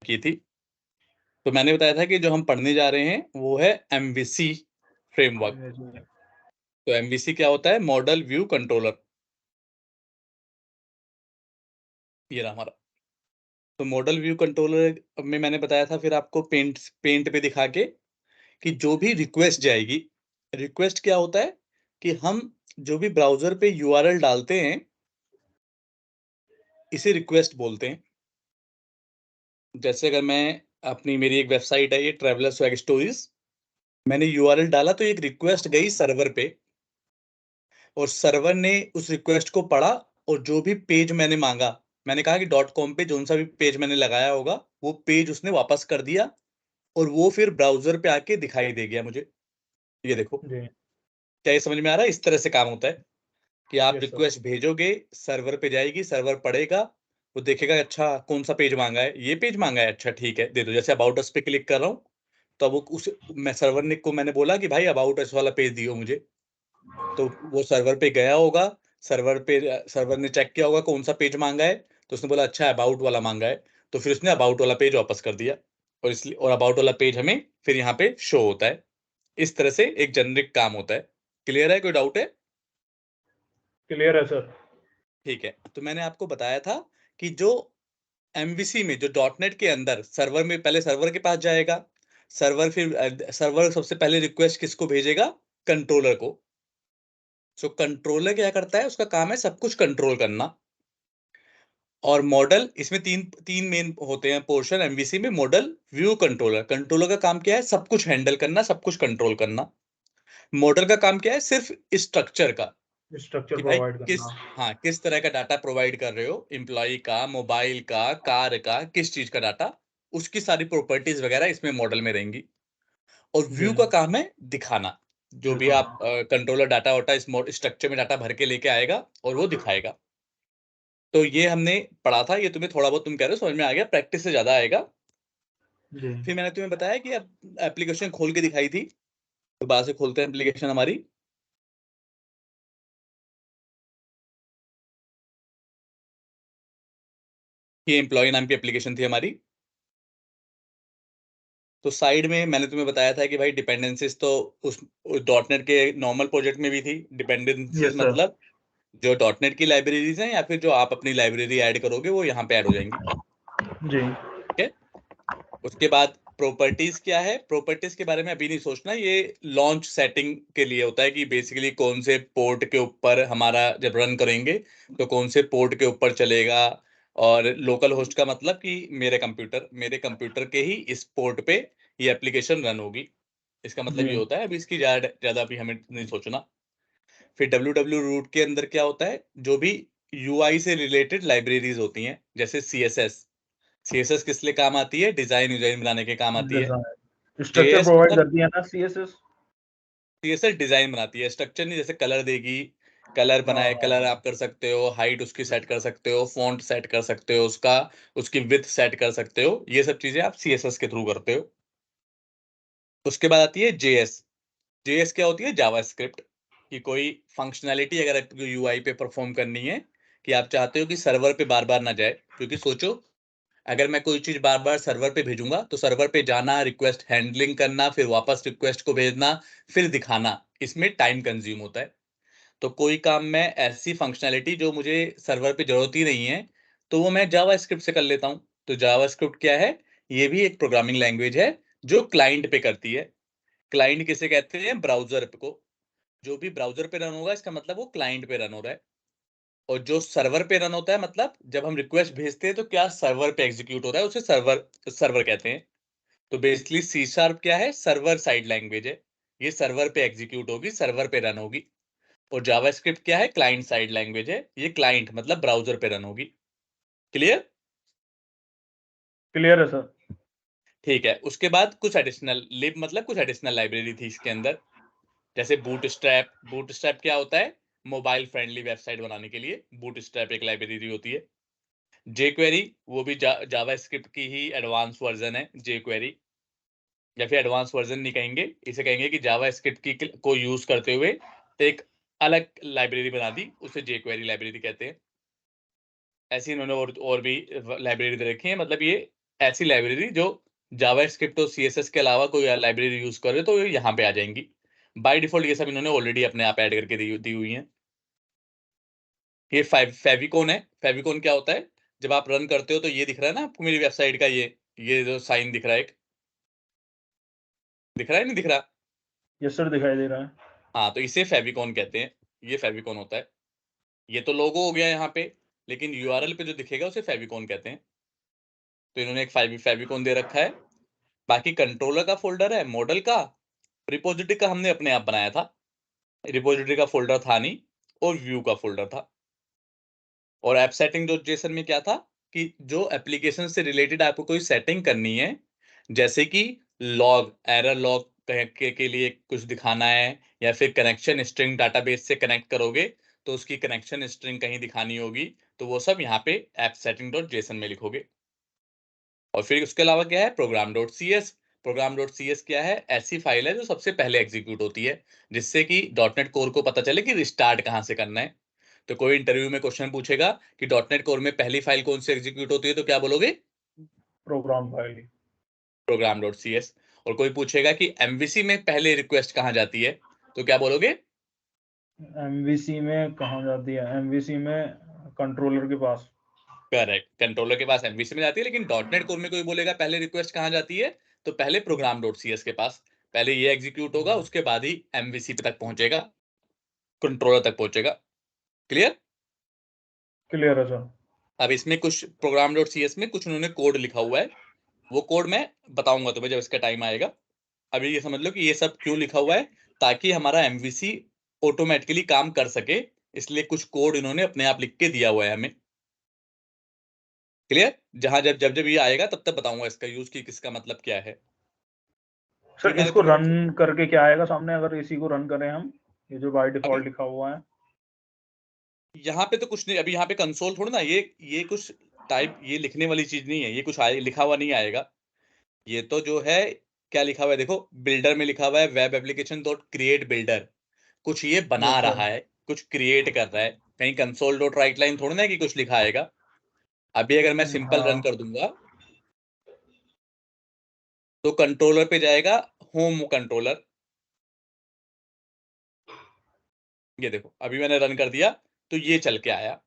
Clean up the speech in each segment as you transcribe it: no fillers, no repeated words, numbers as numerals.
की थी। तो मैंने बताया था कि जो हम पढ़ने जा रहे हैं वो है MVC फ्रेमवर्क। तो MVC क्या होता है? Model view controller. ये रहा हमारा। तो मॉडल व्यू कंट्रोलर में मैंने बताया था फिर आपको पेंट पे दिखा के कि जो भी रिक्वेस्ट जाएगी, रिक्वेस्ट क्या होता है कि हम जो भी ब्राउजर पे URL डालते हैं इसे रिक्वेस्ट बोलते हैं। जैसे अगर मैं मेरी एक वेबसाइट है ये ट्रैवलर स्वैग स्टोरीज, मैंने URL डाला तो एक रिक्वेस्ट गई सर्वर पे और सर्वर ने उस रिक्वेस्ट को पढ़ा और जो भी पेज मैंने मांगा, मैंने कहा कि .com पे जो सा भी पेज मैंने लगाया होगा वो पेज उसने वापस कर दिया और वो फिर ब्राउजर पे आके दिखाई दे गया मुझे। ये देखो, जी। क्या ये समझ में आ रहा है? इस तरह से काम होता है कि आप यस सर। रिक्वेस्ट भेजोगे, सर्वर पे जाएगी, सर्वर पढ़ेगा, वो देखेगा अच्छा कौन सा पेज मांगा है, ये पेज मांगा है, अच्छा ठीक है दे दो। जैसे अबाउट अस पे क्लिक कर रहा हूँ तो अब मैं सर्वर ने को मैंने बोला कि भाई अबाउट अस वाला पेज दियो मुझे, तो वो सर्वर पे गया होगा, सर्वर ने चेक किया होगा कौन सा पेज मांगा है, तो उसने बोला अच्छा अबाउट वाला मांगा है, तो फिर उसने अबाउट वाला पेज वापस कर दिया और इसलिए और अबाउट वाला पेज हमें फिर यहाँ पे शो होता है। इस तरह से एक जेनरिक काम होता है। क्लियर है? कोई डाउट है? क्लियर है सर। ठीक है। तो मैंने आपको बताया था कि जो MVC में जो .NET के अंदर सर्वर में पहले सर्वर के पास जाएगा, सर्वर सबसे पहले रिक्वेस्ट किसको भेजेगा? कंट्रोलर को। सो कंट्रोलर क्या करता है? उसका काम है सब कुछ कंट्रोल करना। और मॉडल, इसमें तीन तीन मेन होते हैं पोर्शन MVC में। Model, view, controller. कंट्रोलर का काम क्या है? सब कुछ हैंडल करना, सब कुछ कंट्रोल करना। मॉडल का काम क्या है? सिर्फ स्ट्रक्चर का, स्ट्रक्चर कि भाई प्रोवाइड करना। किस तरह का डाटा प्रोवाइड कर रहे हो, एम्प्लॉय का, मोबाइल का, कार का, किस चीज का डाटा, उसकी सारी प्रॉपर्टीज वगैरह इसमें मॉडल में रहेंगी। और जी। व्यू का काम है दिखाना, जो भी आप दिखाना। कंट्रोलर डाटा वाटा इस स्ट्रक्चर में डाटा भर के लेके आएगा और वो दिखाएगा। तो ये हमने पढ़ा था, ये तुम्हें थोड़ा बहुत तुम कह रहे हो समझ में आ गया, प्रैक्टिस से ज्यादा आएगा। जी। फिर मैंने तुम्हें बताया कि अब एप्लीकेशन खोल के दिखाई थी, दोबारा से खोलते हैं एप्लीकेशन हमारी। ये एम्प्लॉय नाम की एप्लीकेशन थी हमारी। तो साइड में मैंने तुम्हें बताया था कि भाई डिपेंडेंसीज तो उस .NET के नॉर्मल प्रोजेक्ट में भी थी। Dependencies yes sir. मतलब जो .NET की लाइब्रेरीज हैं या फिर जो आप अपनी लाइब्रेरी ऐड करोगे वो यहाँ पे ऐड हो जाएंगी। जी। ठीक है। उसके बाद प्रॉपर्टीज क्या है? प्रॉपर्टीज के बारे में अभी नहीं सोचना, ये लॉन्च सेटिंग के लिए होता है कि बेसिकली कौन से पोर्ट के ऊपर हमारा जब रन करेंगे तो कौन से पोर्ट के ऊपर चलेगा। और लोकल होस्ट का मतलब कि मेरे कंप्यूटर के ही इस पोर्ट पे ये एप्लीकेशन रन होगी। इसका मतलब जी। ये होता है। अभी इसकी ज्यादा अभी हमें नहीं सोचना। फिर WW रूट के अंदर क्या होता है? जो भी UI से रिलेटेड लाइब्रेरीज होती हैं, जैसे CSS किस लिए काम आती है? डिजाइन बनाने के काम आती है। डिजाइन स्ट्रक्चर JS प्रोवाइड मतलब करती है ना CSS। CSS डिजाइन बनाती है, स्ट्रक्चर नहीं। जैसे कलर देगी, कलर बनाए, कलर हाँ। आप कर सकते हो, हाइट उसकी सेट कर सकते हो, फॉन्ट सेट कर सकते हो, उसकी विड्थ सेट कर सकते हो। ये सब चीजें आप CSS के थ्रू करते हो। उसके बाद आती है JS क्या होती है? जावास्क्रिप्ट की कोई फंक्शनैलिटी अगर आपको UI पे परफॉर्म करनी है, कि आप चाहते हो कि सर्वर पे बार बार ना जाए, क्योंकि सोचो अगर मैं कोई चीज बार बार सर्वर पे भेजूंगा तो सर्वर पे जाना, रिक्वेस्ट हैंडलिंग करना, फिर वापस रिक्वेस्ट को भेजना, फिर दिखाना, इसमें टाइम कंज्यूम होता है। तो कोई काम मैं ऐसी फंक्शनैलिटी जो मुझे सर्वर पे जरूरत ही नहीं है, तो वो मैं जावास्क्रिप्ट से कर लेता हूँ। तो जावास्क्रिप्ट क्या है? ये भी एक प्रोग्रामिंग लैंग्वेज है जो क्लाइंट पे करती है। क्लाइंट किसे कहते हैं? ब्राउजर को। जो भी ब्राउजर पे रन होगा इसका मतलब वो क्लाइंट पे रन हो रहा है। और जो सर्वर पे रन होता है, मतलब जब हम रिक्वेस्ट भेजते हैं तो क्या सर्वर पे एग्जीक्यूट हो रहा है, उसे सर्वर सर्वर कहते हैं। तो बेसिकली C# क्या है? सर्वर साइड लैंग्वेज है। ये सर्वर पे एग्जीक्यूट होगी, सर्वर पे रन होगी। और जावास्क्रिप्ट क्या है? क्लाइंट साइड लैंग्वेज है। ये क्लाइंट मतलब ब्राउजर पे रन होगी। क्लियर? क्लियर है सर। ठीक है। उसके बाद कुछ एडिशनल लिब मतलब कुछ एडिशनल लाइब्रेरी थी इसके अंदर। जैसे बूटस्ट्रैप क्या होता है? मोबाइल फ्रेंडली वेबसाइट बनाने के लिए बूटस्ट्रैप एक लाइब्रेरी होती है। jQuery, वो भी जावास्क्रिप्ट की ही एडवांस वर्जन है jQuery। या फिर एडवांस वर्जन नहीं कहेंगे, इसे कहेंगे कि जावास्क्रिप्ट की को यूज करते हुए एक अलग लाइब्रेरी बना दी, उसे jQuery लाइब्रेरी कहते हैं। ऐसी इन्होंने और भी लाइब्रेरी दे रखी है। मतलब ये ऐसी लाइब्रेरी जो जावास्क्रिप्ट और सीएसएस के अलावा कोई लाइब्रेरी यूज करे तो यहाँ पे आ जाएंगी। बाय डिफॉल्ट ये सब इन्होंने ऑलरेडी अपने आप ऐड करके दी हुई है। ये फेविकोन है। फेविकोन क्या होता है, जब आप रन करते हो तो ये दिख रहा है ना आपको मेरी वेबसाइट का, ये जो साइन दिख रहा है, एक दिख रहा है नहीं दिख रहा? यस सर, दिखाई दे रहा है। हाँ, तो इसे फेविकोन कहते हैं। ये फेविकोन होता है। ये तो लोगो हो गया यहाँ पे, लेकिन यूआरएल पे जो दिखेगा उसे फेविकोन कहते हैं। तो इन्होंने एक फेविकोन दे रखा है। बाकी कंट्रोलर का फोल्डर है, मॉडल का, रिपोजिटरी का हमने अपने आप बनाया था, रिपोजिटरी का फोल्डर था नहीं, और व्यू का फोल्डर था। और ऐप सेटिंग डॉट जेसन में क्या था कि जो एप्लीकेशन से रिलेटेड आपको कोई सेटिंग करनी है, जैसे कि लॉग, एरर लॉग के लिए कुछ दिखाना है, या फिर कनेक्शन स्ट्रिंग डाटाबेस से कनेक्ट करोगे तो उसकी कनेक्शन स्ट्रिंग कहीं दिखानी होगी, तो वो सब यहाँ पे ऐप सेटिंग डॉट जेसन में लिखोगे। और फिर उसके अलावा क्या है, program dot c s. Program dot c s क्या है, ऐसी फाइल है जो सबसे पहले एग्जीक्यूट होती है, जिससे कि डॉटनेट कोर को पता चले कि रिस्टार्ट कहाँ से करना है। तो कोई इंटरव्यू में क्वेश्चन पूछेगा कि डॉटनेट कोर में पहली फाइल कौन सी एग्जीक्यूट होती है, तो क्या बोलोगे? Program file. Program dot c s. और कोई पूछेगा कि एमवीसी में पहले रिक्वेस्ट कहाँ जाती है, तो क्या बोलोगे? एमवीसी में कहाँ जाती है? एमवीसी में कंट्रोलर के पास। करेक्ट, कंट्रोलर के पास एमवीसी में जाती है, लेकिन डॉटनेट कोर में कोई बोलेगा पहले रिक्वेस्ट कहाँ जाती है, तो पहले प्रोग्राम डॉट सी एस के पास। पहले ये एग्जीक्यूट होगा, उसके बाद ही एमवीसी तक पहुंचेगा, कंट्रोलर तक पहुंचेगा। क्लियर? क्लियर है सर। अब इसमें कुछ प्रोग्राम डॉट सी एस में कुछ उन्होंने कोड लिखा हुआ है, वो कोड मैं बताऊंगा तुम्हें जब इसका टाइम आएगा। अभी ये समझ लो कि ये सब क्यों लिखा हुआ है, ताकि हमारा एमवीसी ऑटोमेटिकली काम कर सके, इसलिए कुछ कोड इन्होंने अपने आप लिख के दिया हुआ है हमें। क्लियर? जहां जब जब जब ये आएगा तब तक बताऊंगा इसका यूज की किसका मतलब क्या है। फिर सर मैंने इसको तुम्हें रन करके क्या आएगा सामने, अगर इसी को रन करें हम, ये जो बाय अभी डिफॉल्ट लिखा हुआ है? यहाँ पे तो कुछ नहीं, अभी यहाँ पे कंसोल थोड़ा ना, ये कुछ टाइप, ये लिखने वाली चीज नहीं है, ये कुछ लिखा हुआ नहीं आएगा। ये तो जो है, क्या लिखा हुआ है देखो, बिल्डर में लिखा हुआ है web application dot create builder. कुछ ये बना यस सर। रहा है, कुछ क्रिएट कर रहा है। कहीं कंसोल डॉट राइट लाइन थोड़ी ना है कि कुछ लिखा आएगा। अभी अगर मैं सिंपल रन हाँ। कर दूंगा तो कंट्रोलर पे जाएगा, होम कंट्रोलर। ये देखो अभी मैंने रन कर दिया तो ये चल के आया।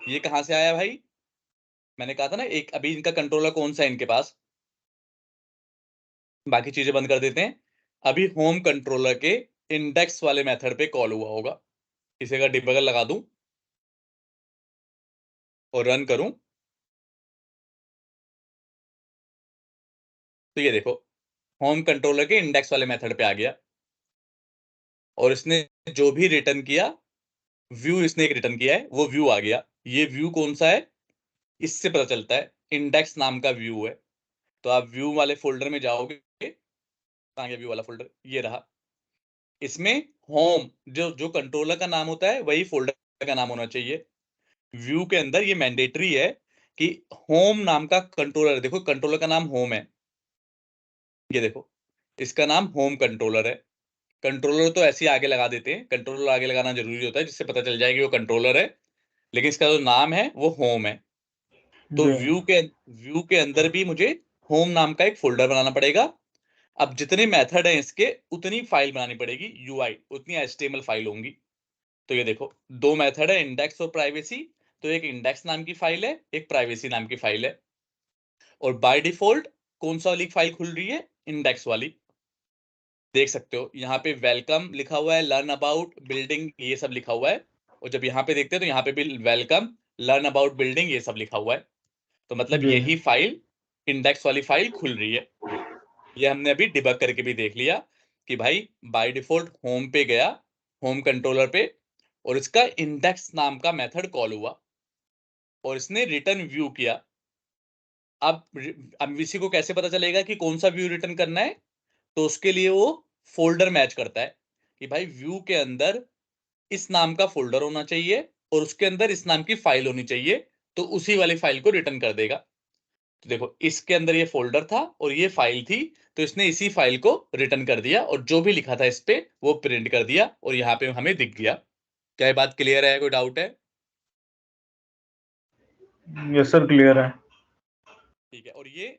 ये कहां से आया भाई? मैंने कहा था ना, एक अभी इनका कंट्रोलर कौन सा है इनके पास। बाकी चीजें बंद कर देते हैं। अभी होम कंट्रोलर के इंडेक्स वाले मेथड पे कॉल हुआ होगा। इसे अगर डिबगर लगा दूं और रन करूं तो ये देखो, होम कंट्रोलर के इंडेक्स वाले मेथड पे आ गया, और इसने जो भी रिटर्न किया, व्यू इसने एक रिटर्न किया है, वो व्यू आ गया। ये व्यू कौन सा है, इससे पता चलता है, इंडेक्स नाम का व्यू है। तो आप व्यू वाले फोल्डर में जाओगे, कहाँ गया व्यू वाला फोल्डर, ये रहा। इसमें होम, जो जो कंट्रोलर का नाम होता है वही फोल्डर का नाम होना चाहिए। व्यू के अंदर ये मैंडेटरी है कि होम नाम का कंट्रोलर, देखो कंट्रोलर का नाम होम है, ये देखो इसका नाम होम कंट्रोलर है। कंट्रोलर तो ऐसे ही आगे लगा देते हैं, कंट्रोलर आगे लगाना जरूरी होता है जिससे पता चल जाए कि वो कंट्रोलर है, लेकिन इसका जो नाम है वो होम है। तो जी। व्यू के अंदर भी मुझे होम नाम का एक फोल्डर बनाना पड़ेगा। अब जितने मेथड हैं इसके, उतनी फाइल बनानी पड़ेगी, यूआई उतनी एचटीएमएल फाइल होंगी। तो ये देखो, दो मेथड है, इंडेक्स और प्राइवेसी। तो एक इंडेक्स नाम की फाइल है, एक प्राइवेसी नाम की फाइल है। और बाय डिफॉल्ट कौन सा वाली फाइल खुल रही है, इंडेक्स वाली। देख सकते हो यहाँ पे वेलकम लिखा हुआ है, लर्न अबाउट बिल्डिंग ये सब लिखा हुआ है। और जब यहाँ पे देखते हैं तो यहाँ पे भी वेलकम, लर्न अबाउट बिल्डिंग ये सब लिखा हुआ है। तो मतलब जी। यही फाइल, इंडेक्स वाली फाइल खुल रही है। ये हमने अभी डिबग करके भी देख लिया कि भाई बाय डिफॉल्ट होम पे गया, होम कंट्रोलर पे, और इसका इंडेक्स नाम का मेथड कॉल हुआ, और इसने रिटर्न व्यू किया। अब एमवीसी को कैसे पता चलेगा कि कौन सा व्यू रिटर्न करना है? तो उसके लिए वो फोल्डर मैच करता है कि भाई व्यू के अंदर इस नाम का फोल्डर होना चाहिए, और उसके अंदर इस नाम की फाइल होनी चाहिए, तो उसी वाली फाइल को रिटर्न कर देगा। तो देखो इसके अंदर ये फोल्डर था और ये फाइल थी, तो इसने इसी फाइल को रिटर्न कर दिया, और जो भी लिखा था इस पे वो प्रिंट कर दिया, और यहाँ पे हमें दिख गया। क्या ये बात क्लियर है, कोई डाउट है? यस सर, क्लियर है। ठीक है, और ये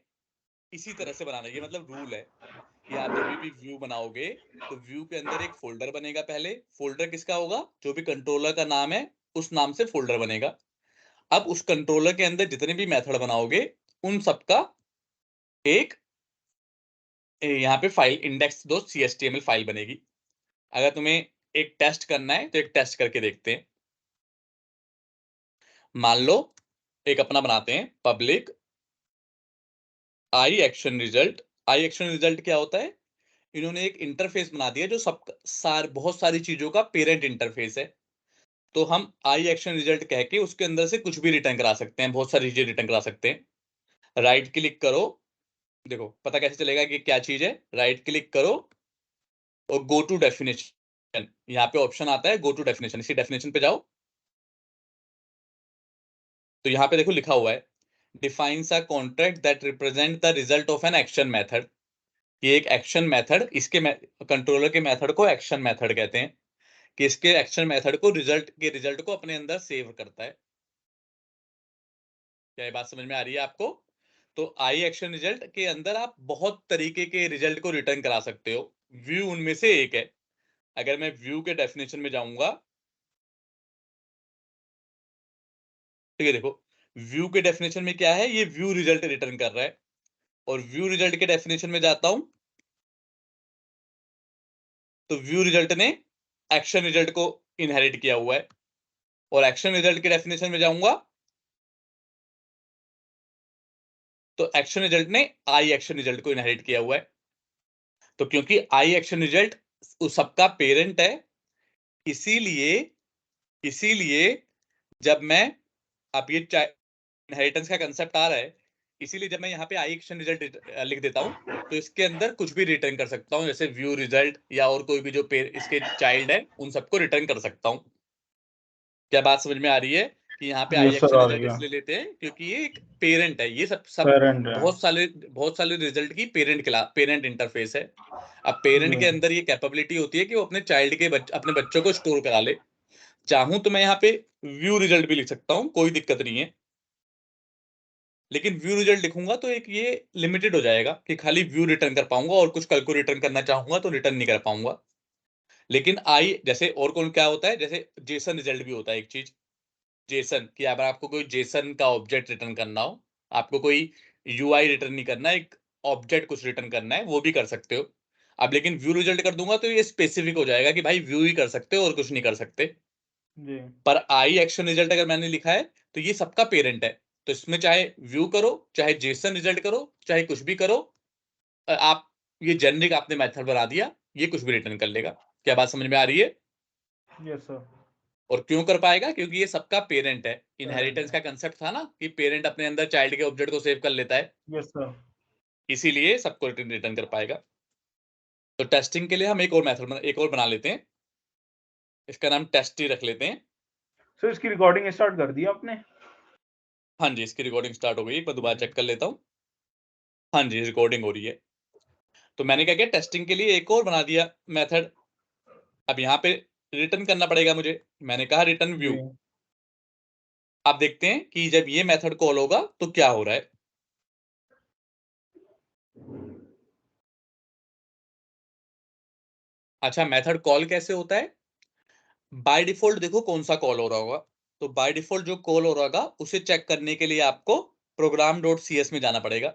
इसी तरह से बनाना है, ये मतलब रूल है कि आप जब भी व्यू बनाओगे तो व्यू के अंदर एक फोल्डर बनेगा। पहले फोल्डर किसका होगा? जो भी कंट्रोलर का नाम है उस नाम से फोल्डर बनेगा। अब उस कंट्रोलर के अंदर जितने भी मेथड बनाओगे उन सबका एक यहाँ पे फाइल इंडेक्स दो CSTML फाइल बनेगी। अगर तुम्हें एक टेस्ट करना है तो एक टेस्ट करके देखते हैं। मान लो एक अपना बनाते हैं पब्लिक आई एक्शन रिजल्ट। आई एक्शन रिजल्ट क्या होता है? इन्होंने एक इंटरफेस बना दिया जो बहुत सारी चीजों का पेरेंट इंटरफेस है। तो हम आई एक्शन रिजल्ट कह के उसके अंदर से कुछ भी रिटर्न करा सकते हैं, बहुत सारी चीजें रिटर्न करा सकते हैं। राइट क्लिक करो, देखो पता कैसे चलेगा कि क्या चीज है? राइट क्लिक करो और गो टू डेफिनेशन, यहाँ पे ऑप्शन आता है गो टू डेफिनेशन, इसी डेफिनेशन पे जाओ। तो यहाँ पे देखो लिखा हुआ है defines a contract that represent the result of an action method. ये एक एक्शन मेथड, इसके कंट्रोलर के मेथड को एक्शन मेथड कहते हैं, कि इसके एक्शन मेथड को रिजल्ट को अपने अंदर सेव करता है। क्या ये बात समझ में आ रही है आपको? तो आई एक्शन रिजल्ट के अंदर आप बहुत तरीके के रिजल्ट को रिटर्न करा सकते हो, व्यू उनमें से एक है। अगर मैं व्यू के डेफिनेशन में जाऊंगा तो ये देखो व्यू के डेफिनेशन में क्या है, ये व्यू रिजल्ट रिटर्न कर रहा है। और व्यू रिजल्ट के डेफिनेशन में जाता हूं तो व्यू रिजल्ट ने एक्शन रिजल्ट को इनहेरिट किया हुआ है। और एक्शन रिजल्ट के डेफिनेशन में जाऊंगा तो एक्शन रिजल्ट ने आई एक्शन रिजल्ट को इनहेरिट किया हुआ है। तो क्योंकि आई एक्शन रिजल्ट उस सबका पेरेंट है, इसीलिए इसीलिए जब मैं, अब ये इनहेरिटेंस का कंसेप्ट आ रहा है, इसीलिए जब मैं यहाँ पे आई एक्शन रिजल्ट लिख देता हूँ तो इसके अंदर कुछ भी रिटर्न कर सकता हूँ, जैसे व्यू रिजल्ट या और कोई भी जो इसके चाइल्ड है उन सबको रिटर्न कर सकता हूँ। क्या बात समझ में आ रही है कि यहाँ पे आई यस सर, एक्शन आ रही रिजल्ट है। इसलिए लेते हैं क्योंकि ये एक पेरेंट है, ये सब सब पेरेंट है। बहुत सारे रिजल्ट की पेरेंट इंटरफेस है। अब पेरेंट जी। के अंदर ये कैपेबिलिटी होती है कि वो अपने चाइल्ड के अपने बच्चों को स्टोर करा ले। चाहूं तो मैं यहाँ पे व्यू रिजल्ट भी लिख सकता हूँ, कोई दिक्कत नहीं है। लेकिन व्यू रिजल्ट लिखूंगा तो एक ये लिमिटेड हो जाएगा कि खाली व्यू रिटर्न कर पाऊंगा, और कुछ कल को रिटर्न करना चाहूंगा तो रिटर्न नहीं कर पाऊंगा। लेकिन आई जैसे और कौन क्या होता है, जैसे जेसन रिजल्ट भी होता है एक चीज। जेसन कि अगर आपको कोई जेसन का ऑब्जेक्ट रिटर्न करना हो, आपको कोई यूआई रिटर्न नहीं करना, एक ऑब्जेक्ट कुछ रिटर्न करना है, वो भी कर सकते हो। अब लेकिन व्यू रिजल्ट कर दूंगा तो ये स्पेसिफिक हो जाएगा कि भाई व्यू ही कर सकते हो और कुछ नहीं कर सकते। जी। पर आई एक्शन रिजल्ट अगर मैंने लिखा है तो ये सबका पेरेंट है। तो इसमें चाहे व्यू करो, चाहे जेसन रिजल्ट करो, चाहे कुछ भी करो, आप ये जेनरिक आपने मेथड बना दिया, ये कुछ भी रिटर्न कर लेगा। क्या बात समझ में आ रही है? Yes sir. और क्यों कर पाएगा? क्योंकि ये सबका पेरेंट है। पेरेंट इनहेरिटेंस है। का कंसेप्ट था ना कि पेरेंट अपने अंदर चाइल्ड के ऑब्जेक्ट को सेव कर लेता है, यस सर। इसीलिए सबको रिटर्न कर पाएगा। तो टेस्टिंग के लिए हम एक और मेथड एक और बना लेते हैं, इसका नाम टेस्ट ही रख लेते हैं। सर इसकी रिकॉर्डिंग स्टार्ट कर दी आपने? हाँ जी, इसकी रिकॉर्डिंग स्टार्ट हो गई, मैं दोबारा जी। चेक कर लेता हूँ। हाँ जी, रिकॉर्डिंग हो रही है। तो मैंने क्या किया, टेस्टिंग के लिए एक और बना दिया मेथड। अब यहाँ पे रिटर्न करना पड़ेगा मुझे, मैंने कहा रिटर्न व्यू। जी। आप देखते हैं कि जब ये मेथड कॉल होगा तो क्या हो रहा है। अच्छा, मेथड कॉल कैसे होता है? बाय डिफॉल्ट देखो कौन सा कॉल हो रहा होगा। तो बाय डिफॉल्ट जो कॉल हो रहा होगा उसे चेक करने के लिए आपको program.cs में जाना पड़ेगा।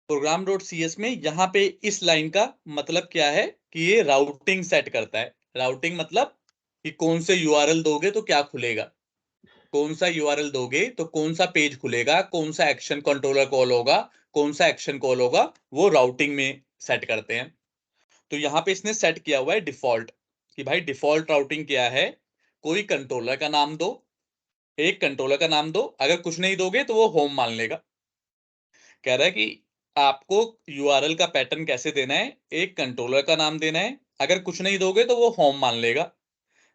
program.cs में यहाँ पे इस लाइन का मतलब क्या है कि ये राउटिंग सेट करता है। राउटिंग मतलब कि कौन से यूआरएल दोगे तो क्या खुलेगा, कौन सा यूआरएल दोगे तो कौन सा पेज खुलेगा, कौन सा एक्शन कंट्रोलर कॉल होगा, कौन सा एक्शन कॉल होगा, वो राउटिंग में सेट करते हैं। तो यहाँ पे इसने सेट किया हुआ है डिफॉल्ट, कि भाई डिफॉल्ट राउटिंग क्या है, कोई कंट्रोलर का नाम दो, एक कंट्रोलर का नाम दो, अगर कुछ नहीं दोगे तो वो होम मान लेगा। कह रहा है कि आपको यूआरएल का पैटर्न कैसे देना है, एक कंट्रोलर का नाम देना है, अगर कुछ नहीं दोगे तो वो होम मान लेगा।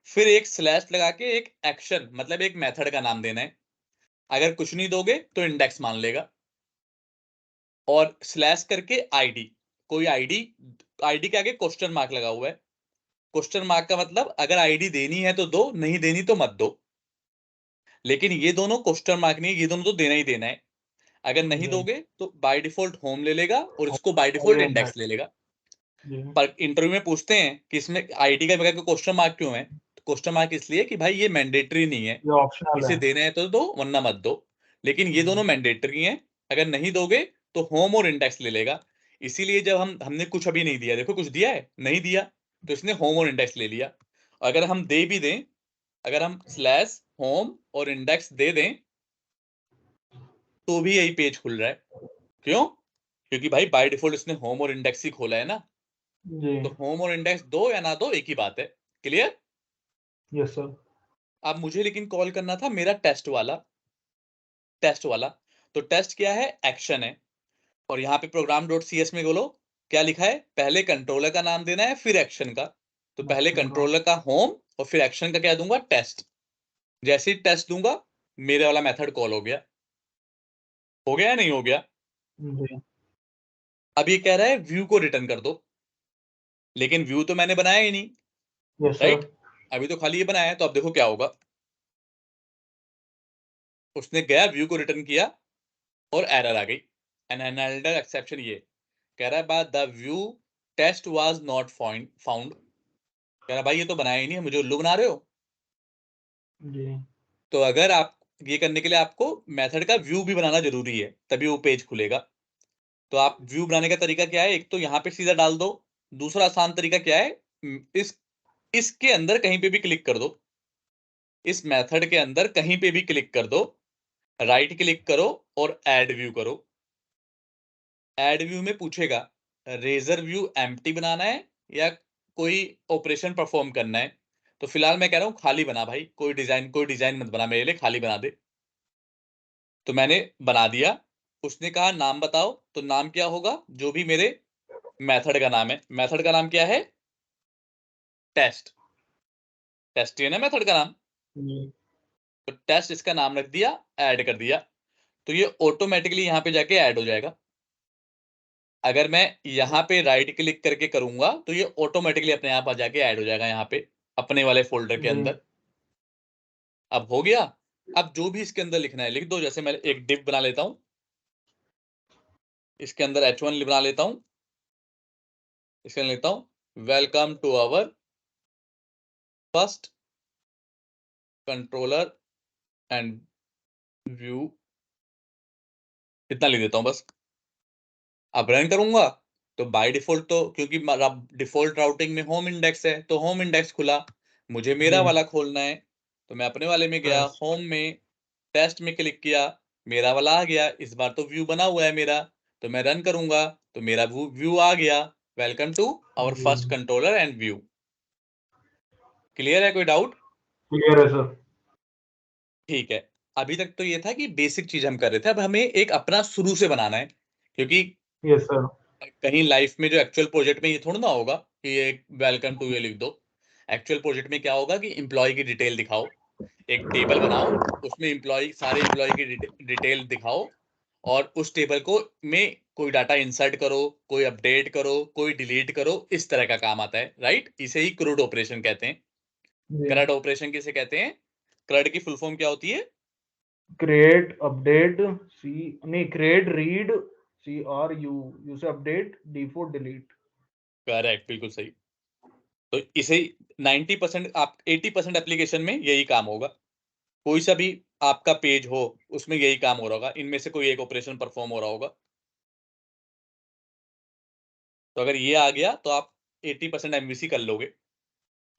फिर एक स्लैश लगा के एक एक्शन मतलब एक मेथड का नाम देना है, अगर कुछ नहीं दोगे तो इंडेक्स मान लेगा। और स्लैश करके आईडी, कोई आईडी, आईडी के आगे क्वेश्चन मार्क लगा हुआ है। क्वेश्चन मार्क का मतलब अगर आईडी देनी है तो दो, नहीं देनी तो मत दो। लेकिन ये दोनों क्वेश्चन मार्क नहीं, ये दोनों तो देना ही देना है। अगर नहीं जी। दोगे तो बाय डिफॉल्ट होम ले लेगा और इसको बाय डिफॉल्ट इंडेक्स ले लेगा। जी। पर इंटरव्यू में पूछते हैं कि इसमें आईडी का बगैर क्वेश्चन मार्क क्यों है? क्वेश्चन मार्क इसलिए कि भाई ये मैंडेटरी नहीं है, ये ऑप्शनल इसे है। देना है तो दो वरना मत दो, लेकिन ये दोनों मैंडेटरी हैं। अगर नहीं दोगे तो होम और इंडेक्स ले लेगा। इसीलिए जब हमने कुछ अभी नहीं दिया, देखो कुछ दिया है नहीं दिया, तो इसने होम और इंडेक्स ले लिया। अगर हम दे भी दें, अगर हम स्लैश होम और इंडेक्स दे दें तो भी यही पेज खुल रहा है। क्यों? क्योंकि भाई बाय डिफॉल्ट इसने होम और इंडेक्स ही खोला है ना। जी। तो होम और इंडेक्स दो या ना दो एक ही बात है। क्लियर? Yes sir. अब मुझे लेकिन कॉल करना था मेरा टेस्ट वाला। तो टेस्ट क्या है? एक्शन है। और यहाँ पे प्रोग्राम डॉट सी एस में बोलो क्या लिखा है, पहले कंट्रोलर का नाम देना है फिर एक्शन का। तो पहले एक्शन का। कंट्रोलर का होम और फिर एक्शन का क्या दूंगा, टेस्ट। जैसे ही टेस्ट दूंगा मेरे वाला मेथड कॉल हो गया। हो गया या नहीं हो गया? जी। अब ये कह रहा है व्यू को रिटर्न कर दो, लेकिन व्यू तो मैंने बनाया ही नहीं, यस सर। राइट? अभी तो खाली ये बनाया है। तो अब देखो क्या होगा, उसने गया व्यू को रिटर्न किया और एरर आ गई। एन अनदर एक्सेप्शन ये कह रहा है बाद the view test was not found. कह रहा भाई ये तो बनाया ही नहीं है, मुझे उल्लू बना रहे हो। जी। तो अगर आप ये करने के लिए आपको मेथड का व्यू भी बनाना जरूरी है, तभी वो पेज खुलेगा। तो आप व्यू बनाने का तरीका क्या है, एक तो यहाँ पे सीधा डाल दो। दूसरा आसान तरीका क्या है, इस इसके अंदर कहीं पे भी क्लिक कर दो, इस मेथड के अंदर कहीं पे भी क्लिक कर दो, राइट क्लिक करो और ऐड व्यू करो। ऐड व्यू में पूछेगा रेजर व्यू एम्प्टी बनाना है या कोई ऑपरेशन परफॉर्म करना है। तो फिलहाल मैं कह रहा हूं खाली बना भाई, कोई डिजाइन मत बना मेरे लिए, खाली बना दे। तो मैंने बना दिया। उसने कहा नाम बताओ, तो नाम क्या होगा, जो भी मेरे मेथड का नाम है। मेथड का नाम क्या है? टेस्ट। टेस्ट ही है ना मेथड का नाम। जी। तो टेस्ट इसका नाम रख दिया, ऐड कर दिया। तो ये ऑटोमेटिकली यहाँ पे जाके ऐड हो जाएगा। अगर मैं यहाँ पे राइट क्लिक करके करूंगा तो ये ऑटोमेटिकली अपने आप आ जाके ऐड हो जाएगा यहाँ पे अपने वाले फोल्डर के जी। अंदर। अब हो गया। अब जो भी इसके अंदर लिखना है लिख दो। जैसे मैं एक डिव बना लेता हूं, इसके अंदर h1 बना लेता हूं। इसके अंदर लिखता हूं welcome to our first controller and view. इतना लिख देता हूं बस। अब रन करूंगा तो बाय डिफॉल्ट, तो क्योंकि डिफॉल्ट राउटिंग में होम इंडेक्स है तो होम इंडेक्स खुला। मुझे मेरा जी। वाला खोलना है, तो मैं अपने वाले में गया, टेस्ट। होम में टेस्ट में क्लिक किया, मेरा वाला आ गया। इस बार तो व्यू बना हुआ है मेरा, तो मैं रन करूंगा तो मेरा व्यू आ गया, वेलकम टू आवर जी। First controller and view. Clear है? कोई डाउट? क्लियर है सर। ठीक है। अभी तक तो ये था कि बेसिक चीज हम कर रहे थे, अब हमें एक अपना शुरू से बनाना है। क्योंकि यस सर। कहीं लाइफ में जो एक्चुअल प्रोजेक्ट में ये थोड़ा ना होगा कि ये वेलकम टू ये लिख दो। एक्चुअल प्रोजेक्ट में क्या होगा कि एम्प्लॉय की डिटेल दिखाओ, एक टेबल बनाओ, उसमें एम्प्लॉय सारे एम्प्लॉय की डिटेल दिखाओ, और उस टेबल को में कोई डाटा इंसर्ट करो, कोई अपडेट करो, कोई डिलीट करो, इस तरह का काम आता है, राइट? इसे ही क्रूड ऑपरेशन कहते हैं। जी। क्रड ऑपरेशन किसे कहते हैं? क्रड की फुल फॉर्म क्या होती है? क्रिएट अपडेट सी, नहीं, क्रिएट रीड CRU, यू से अपडेट, D4 डिलीट। करेक्ट, बिल्कुल सही। तो इसे 90% आप 80% एप्लीकेशन में यही काम होगा। कोई सा भी आपका पेज हो उसमें यही काम हो रहा होगा, इनमें से कोई एक ऑपरेशन परफॉर्म हो रहा होगा। तो अगर ये आ गया तो आप 80% एमवीसी कर लोगे।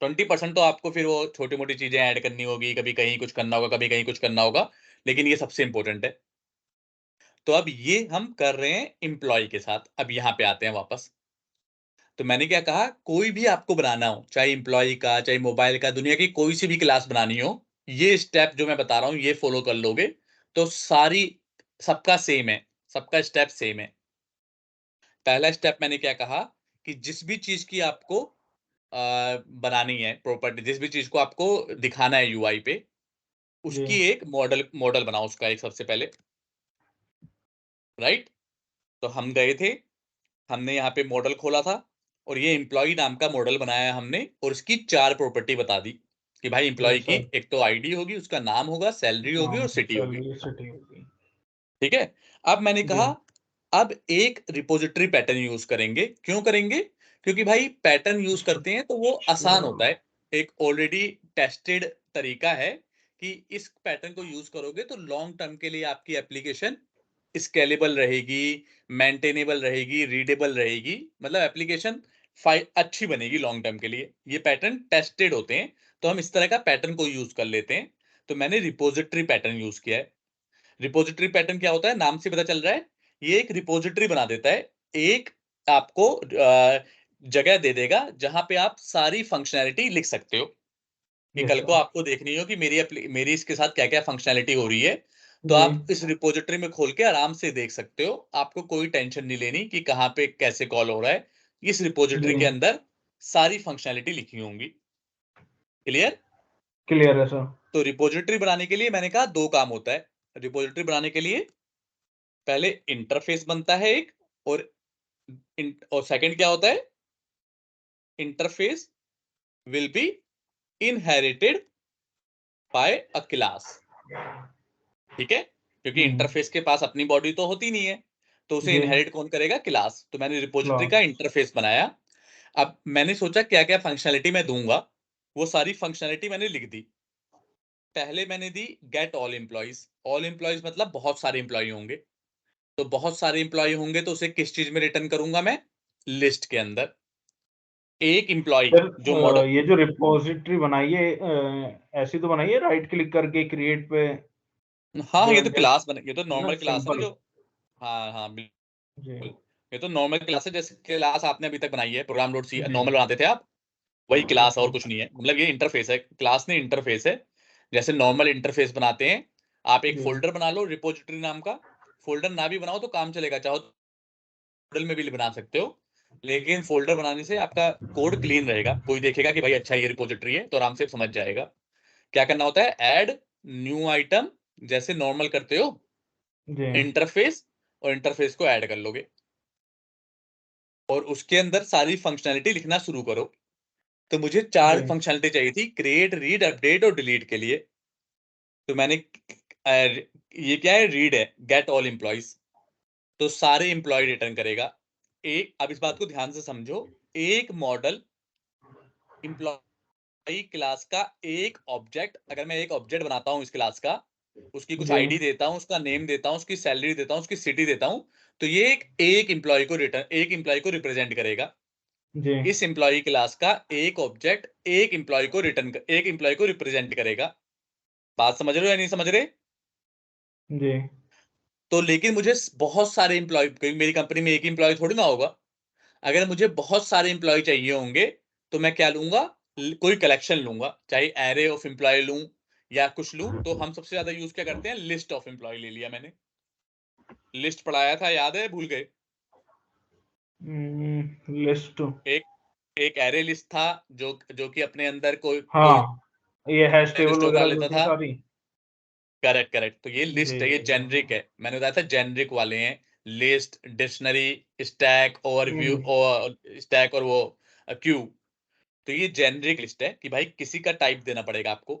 20% तो आपको फिर वो छोटी मोटी चीजें ऐड करनी होगी, कभी कहीं कुछ करना होगा, कभी कहीं कुछ करना होगा, लेकिन ये सबसे इंपॉर्टेंट है। तो अब ये हम कर रहे हैं एम्प्लॉय के साथ। अब यहाँ पे आते हैं वापस। तो मैंने क्या कहा, कोई भी आपको बनाना हो, चाहे एम्प्लॉय का, चाहे मोबाइल का, दुनिया की कोई सी भी क्लास बनानी हो, ये स्टेप जो मैं बता रहा हूँ ये फॉलो कर लोगे तो सारी, सबका सेम है, सबका स्टेप सेम है। पहला स्टेप मैंने क्या कहा कि जिस भी चीज की आपको बनानी है प्रॉपर्टी, जिस भी चीज को आपको दिखाना है यूआई पे, जी। उसकी एक मॉडल मॉडल बनाओ उसका एक सबसे पहले, राइट? तो हम गए थे, हमने यहाँ पे मॉडल खोला था और ये एम्प्लॉय नाम का मॉडल बनाया हमने, और इसकी 4 प्रॉपर्टी बता दी कि भाई एम्प्लॉय यस की सर। एक तो आईडी होगी, उसका नाम होगा, सैलरी होगी नाम, और सिटी होगी। सैलरी, सिटी होगी। ठीक है। अब मैंने जी कहा अब एक रिपोजिटरी पैटर्न यूज करेंगे। क्यों करेंगे? क्योंकि भाई पैटर्न यूज करते हैं तो वो आसान होता है, एक ऑलरेडी टेस्टेड तरीका है कि इस पैटर्न को यूज करोगे तो लॉन्ग टर्म के लिए आपकी एप्लीकेशन स्केलेबल रहेगी, मेंटेनेबल रहेगी, रीडेबल रहेगी, मतलब एप्लीकेशन अच्छी बनेगी लॉन्ग टर्म के लिए। ये पैटर्न टेस्टेड होते हैं, तो हम इस तरह का पैटर्न को यूज कर लेते हैं। तो मैंने रिपोजिटरी पैटर्न यूज किया है। रिपोजिटरी पैटर्न क्या होता है, नाम से पता चल रहा है, ये एक रिपोजिटरी बना देता है, एक आपको जगह दे देगा जहां पे आप सारी फंक्शनैलिटी लिख सकते हो कि यस कल को सर। आपको देखनी हो कि मेरी इसके साथ क्या क्या फंक्शनैलिटी हो रही है, तो जी आप इस रिपोजिटरी में खोल के आराम से देख सकते हो। आपको कोई टेंशन नहीं लेनी कि कहाँ पे कैसे कॉल हो रहा है, इस जी रिपोजिटरी के अंदर सारी फंक्शनैलिटी लिखी होंगी। क्लियर? क्लियर है सर। तो रिपोजिटरी बनाने के लिए मैंने कहा दो काम होता है। रिपोजिटरी बनाने के लिए पहले इंटरफेस बनता है एक, और और सेकंड क्या होता है, interface will be inherited by a class. ठीक है, क्योंकि हम्म। इंटरफेस के पास अपनी बॉडी तो होती नहीं है, तो उसे जी इनहेरिट कौन करेगा? क्लास। तो मैंने रिपोजिटरी का क्लास। इंटरफेस बनाया। अब मैंने सोचा क्या क्या फंक्शनैलिटी मैं दूंगा, वो सारी फंक्शनैलिटी मैंने लिख दी। पहले मैंने दी गेट ऑल एम्प्लॉइज। ऑल एम्प्लॉइज मतलब बहुत सारे एम्प्लॉय होंगे, तो बहुत सारे एम्प्लॉय होंगे तो उसे किस चीज में रिटर्न करूंगा मैं? लिस्ट के अंदर। एक एम्प्लॉय सर जो मॉडल, ये जो रिपोजिटरी बनाई है ऐसी तो बनाई है राइट क्लिक करके क्रिएट पे हाँ ये तो जस्ट, क्लास बना, ये तो है ना, नॉर्मल क्लास है ना सिंपल। जो, हाँ हाँ जी बिल्कुल, ये तो नॉर्मल क्लास है, जैसे क्लास आपने अभी तक बनाई है, प्रोग्राम डॉट सी जी नॉर्मल बनाते थे आप, वही क्लास, यस और सर। कुछ नहीं है। मतलब ये इंटरफेस है, क्लास नहीं इंटरफेस है। जैसे नॉर्मल इंटरफेस बनाते हैं, आप एक जी फोल्डर बना लो रिपोजिटरी नाम का। फोल्डर ना भी बनाओ तो काम चलेगा, चाहो मॉडल में भी बना सकते हो, लेकिन फोल्डर बनाने से आपका कोड क्लीन रहेगा, कोई देखेगा कि भाई अच्छा ये रिपोजिटरी है तो आराम से समझ जाएगा। क्या करना होता है, ऐड न्यू आइटम, जैसे नॉर्मल करते हो जी इंटरफेस, और इंटरफेस को ऐड कर लोगे, और उसके अंदर सारी फंक्शनैलिटी लिखना शुरू करो। तो मुझे जी चार फंक्शनैलिटी चाहिए थी, क्रिएट, रीड, अपडेट और डिलीट के लिए। तो मैंने ये क्या है, रीड है, गेट ऑल एम्प्लॉइज, तो सारे एम्प्लॉय रिटर्न करेगा। एक, अब इस बात को ध्यान से समझो, एक मॉडल एम्प्लॉय क्लास का एक ऑब्जेक्ट, अगर मैं एक ऑब्जेक्ट बनाता हूं इस क्लास का, उसकी कुछ जी आईडी देता हूं, उसका नेम देता हूं, उसकी सैलरी देता हूं, उसकी सिटी देता हूं, तो ये एक एम्प्लॉय को रिटर्न, एक एम्प्लॉय को रिप्रेजेंट करेगा। जी इस एम्प्लॉय क्लास का एक ऑब्जेक्ट एक एम्प्लॉय को रिटर्न, एक एम्प्लॉय को रिप्रेजेंट करेगा। बात समझ रहे हो या नहीं समझ रहे? जी तो लेकिन मुझे बहुत सारे एम्प्लॉय, क्योंकि मेरी कंपनी में एक एम्प्लॉय थोड़ी ना होगा, अगर मुझे बहुत सारे एम्प्लॉय चाहिए होंगे तो मैं क्या लूंगा, कोई कलेक्शन लूंगा, चाहे एरे ऑफ एम्प्लॉय लूं या कुछ लूं। तो हम सबसे ज्यादा यूज क्या करते हैं, लिस्ट ऑफ एम्प्लॉय ले लिया मैंने। लिस्ट पढ़ाया था, याद है, भूल गए? लिस्ट। एक एक एरे लिस्ट था, जो कि अपने अंदर कोई कोई हाँ ये हैश टेबल लिस्ट उठा वगैरह जो लेता थी था। सारी। करेक्ट करेक्ट, तो ये जी लिस्ट है, ये जी जेनरिक है, मैंने बताया था जेनरिक वाले हैं। लिस्ट, डिक्शनरी, स्टैक, ओवरव्यू, हम्म। और स्टैक, और वो क्यू। तो ये जेनरिक लिस्ट है कि भाई किसी का टाइप देना पड़ेगा आपको।